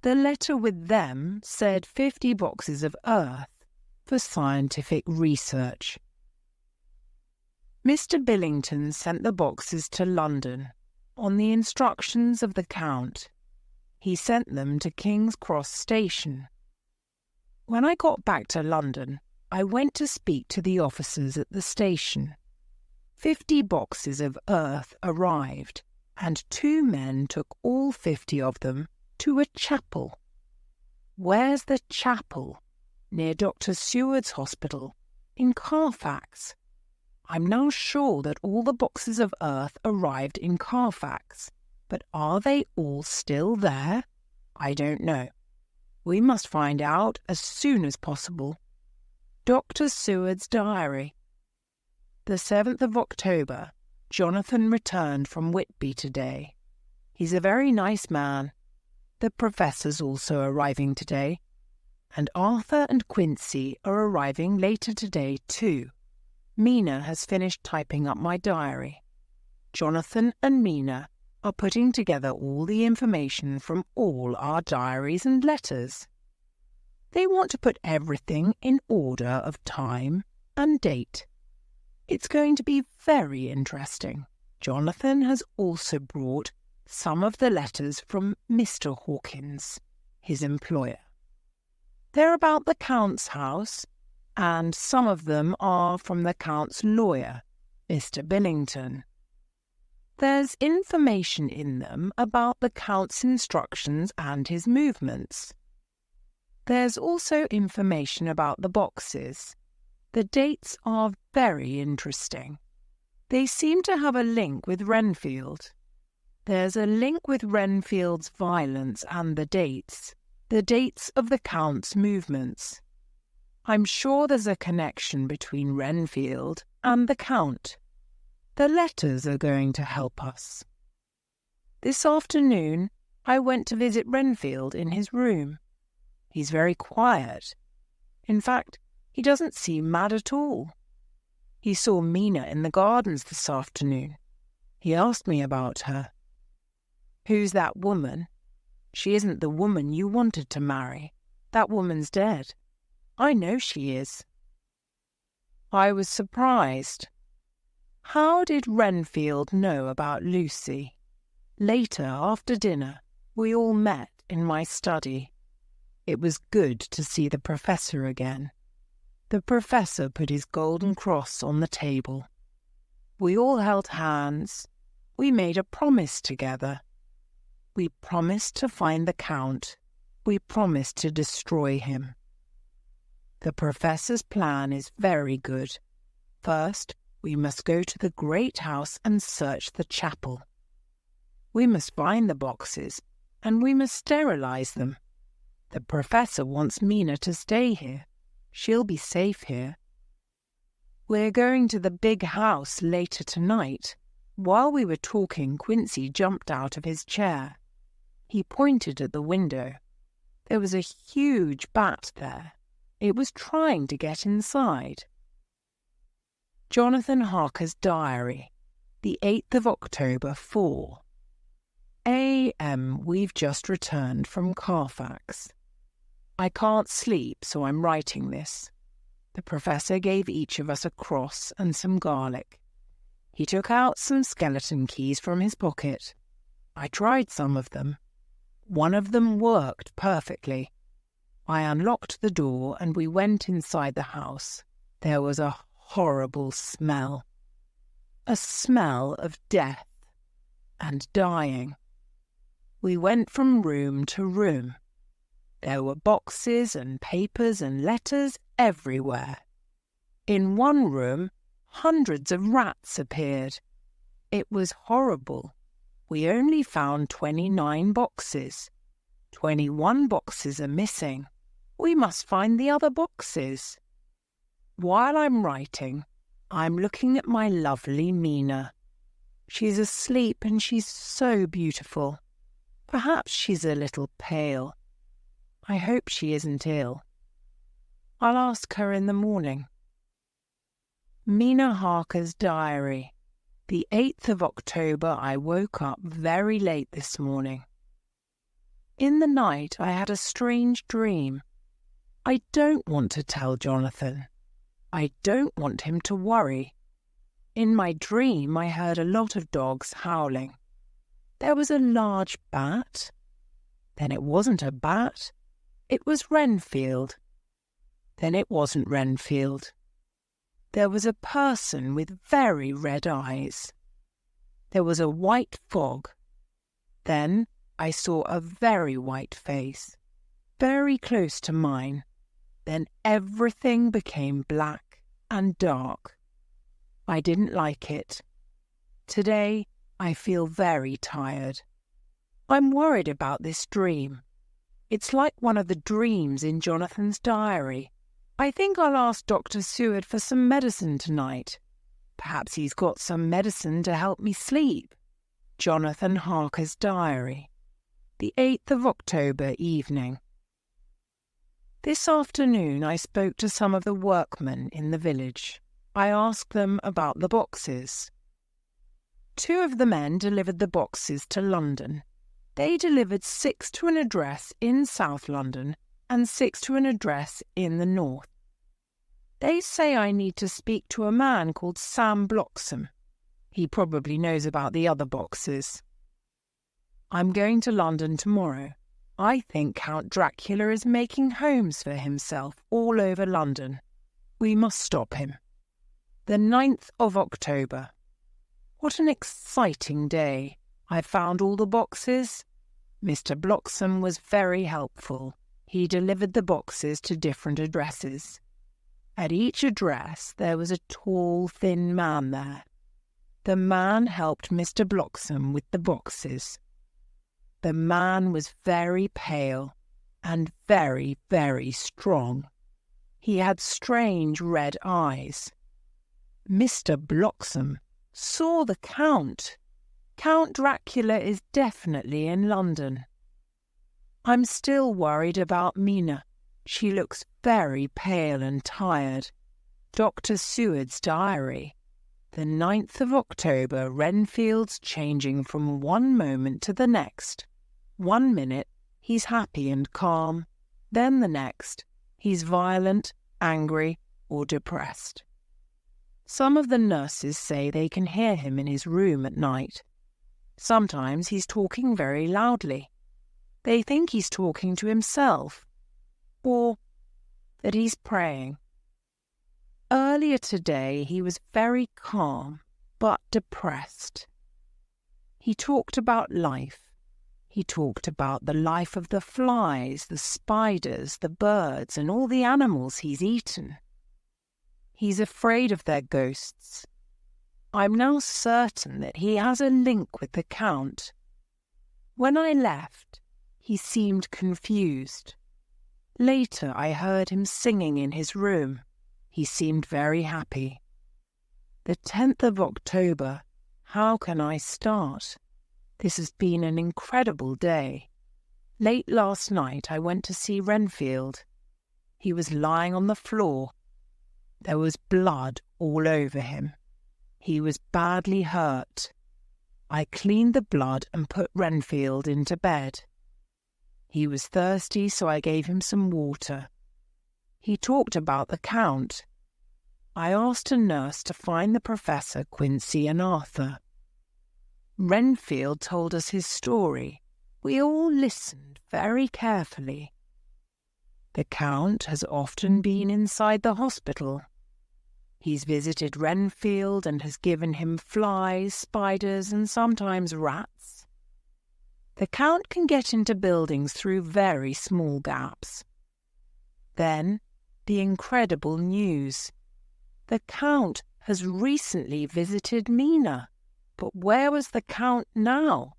S1: The letter with them said 50 boxes of earth for scientific research. Mr. Billington sent the boxes to London on the instructions of the Count. He sent them to King's Cross Station. When I got back to London, I went to speak to the officers at the station. 50 boxes of earth arrived, and 2 men took all 50 of them to a chapel. Where's the chapel? Near Dr. Seward's hospital, in Carfax. I'm now sure that all the boxes of earth arrived in Carfax, but are they all still there? I don't know. We must find out as soon as possible. Dr. Seward's diary. The 7th of October, Jonathan returned from Whitby today. He's a very nice man. The professor's also arriving today, and Arthur and Quincy are arriving later today too. Mina has finished typing up my diary. Jonathan and Mina are putting together all the information from all our diaries and letters. They want to put everything in order of time and date. It's going to be very interesting. Jonathan has also brought some of the letters from Mr. Hawkins, his employer. They're about the Count's house, and some of them are from the Count's lawyer, Mr. Billington. There's information in them about the Count's instructions and his movements. There's also information about the boxes. The dates are very interesting. They seem to have a link with Renfield. There's a link with Renfield's violence and the dates of the Count's movements. I'm sure there's a connection between Renfield and the Count. The letters are going to help us. This afternoon, I went to visit Renfield in his room. He's very quiet. In fact, he doesn't seem mad at all. He saw Mina in the gardens this afternoon. He asked me about her. Who's that woman? She isn't the woman you wanted to marry. That woman's dead. I know she is. I was surprised. How did Renfield know about Lucy? Later, after dinner, we all met in my study. It was good to see the professor again. The professor put his golden cross on the table. We all held hands. We made a promise together. We promised to find the Count. We promised to destroy him. The professor's plan is very good. First, we must go to the great house and search the chapel. We must find the boxes, and we must sterilize them. The professor wants Mina to stay here. She'll be safe here. We're going to the big house later tonight. While we were talking, Quincy jumped out of his chair. He pointed at the window. There was a huge bat there. It was trying to get inside. Jonathan Harker's diary, the 8th of October, 4 a.m. We've just returned from Carfax. I can't sleep, so I'm writing this. The professor gave each of us a cross and some garlic. He took out some skeleton keys from his pocket. I tried some of them. One of them worked perfectly. I unlocked the door and we went inside the house. There was a horrible smell. A smell of death and dying. We went from room to room. There were boxes and papers and letters everywhere. In one room, hundreds of rats appeared. It was horrible. We only found 29 boxes. 21 boxes are missing. We must find the other boxes. While I'm writing, I'm looking at my lovely Mina. She's asleep and she's so beautiful. Perhaps she's a little pale. I hope she isn't ill. I'll ask her in the morning. Mina Harker's diary. The 8th of October, I woke up very late this morning. In the night, I had a strange dream. I don't want to tell Jonathan. I don't want him to worry. In my dream, I heard a lot of dogs howling. There was a large bat. Then it wasn't a bat. It was Renfield. Then it wasn't Renfield. There was a person with very red eyes. There was a white fog. Then I saw a very white face, very close to mine. Then everything became black and dark. I didn't like it. Today I feel very tired. I'm worried about this dream. It's like one of the dreams in Jonathan's diary. I think I'll ask Dr. Seward for some medicine tonight. Perhaps he's got some medicine to help me sleep. Jonathan Harker's diary. The 8th of October evening. This afternoon I spoke to some of the workmen in the village. I asked them about the boxes. 2 of the men delivered the boxes to London. They delivered 6 to an address in South London and 6 to an address in the north. They say I need to speak to a man called Sam Bloxham. He probably knows about the other boxes. I'm going to London tomorrow. I think Count Dracula is making homes for himself all over London. We must stop him. The 9th of October. What an exciting day. I found all the boxes. Mr. Bloxham was very helpful. He delivered the boxes to different addresses. At each address there was a tall, thin man there. The man helped Mr. Bloxham with the boxes. The man was very pale and very, very strong. He had strange red eyes. Mr. Bloxham saw the Count. Count Dracula is definitely in London. I'm still worried about Mina. She looks very pale and tired. Dr. Seward's diary. The 9th of October, Renfield's changing from one moment to the next. 1 minute, he's happy and calm. Then the next, he's violent, angry, or depressed. Some of the nurses say they can hear him in his room at night. Sometimes he's talking very loudly. They think he's talking to himself, or that he's praying. Earlier today he was very calm, but depressed. He talked about life. He talked about the life of the flies, the spiders, the birds, and all the animals he's eaten. He's afraid of their ghosts. I'm now certain that he has a link with the Count. When I left, he seemed confused. Later, I heard him singing in his room. He seemed very happy. The 10th of October. How can I start? This has been an incredible day. Late last night, I went to see Renfield. He was lying on the floor. There was blood all over him. He was badly hurt. I cleaned the blood and put Renfield into bed. He was thirsty, so I gave him some water. He talked about the Count. I asked a nurse to find the Professor, Quincy, and Arthur. Renfield told us his story. We all listened very carefully. The Count has often been inside the hospital. He's visited Renfield and has given him flies, spiders, and sometimes rats. The Count can get into buildings through very small gaps. Then, the incredible news. The Count has recently visited Mina. But where was the Count now?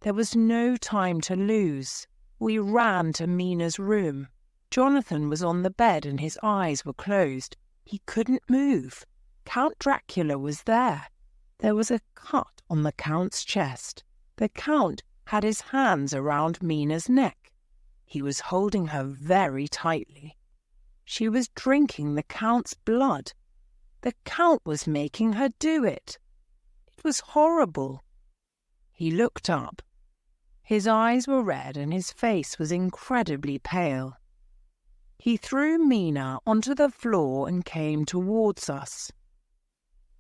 S1: There was no time to lose. We ran to Mina's room. Jonathan was on the bed and his eyes were closed. He couldn't move. Count Dracula was there. There was a cut on the Count's chest. The Count had his hands around Mina's neck. He was holding her very tightly. She was drinking the Count's blood. The Count was making her do it. It was horrible. He looked up. His eyes were red and his face was incredibly pale. He threw Mina onto the floor and came towards us.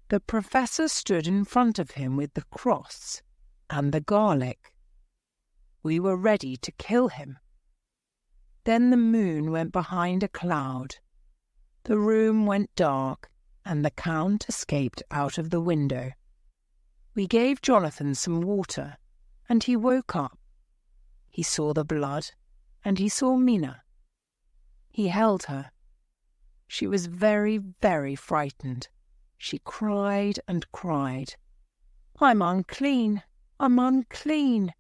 S1: The professor stood in front of him with the cross and the garlic. We were ready to kill him. Then the moon went behind a cloud. The room went dark and the Count escaped out of the window. We gave Jonathan some water and he woke up. He saw the blood and he saw Mina. He held her. She was very, very frightened. She cried and cried. "I'm unclean, I'm unclean,"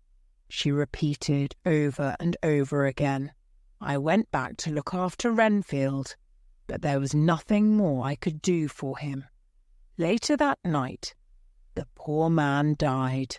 S1: she repeated over and over again. I went back to look after Renfield, but there was nothing more I could do for him. Later that night, the poor man died.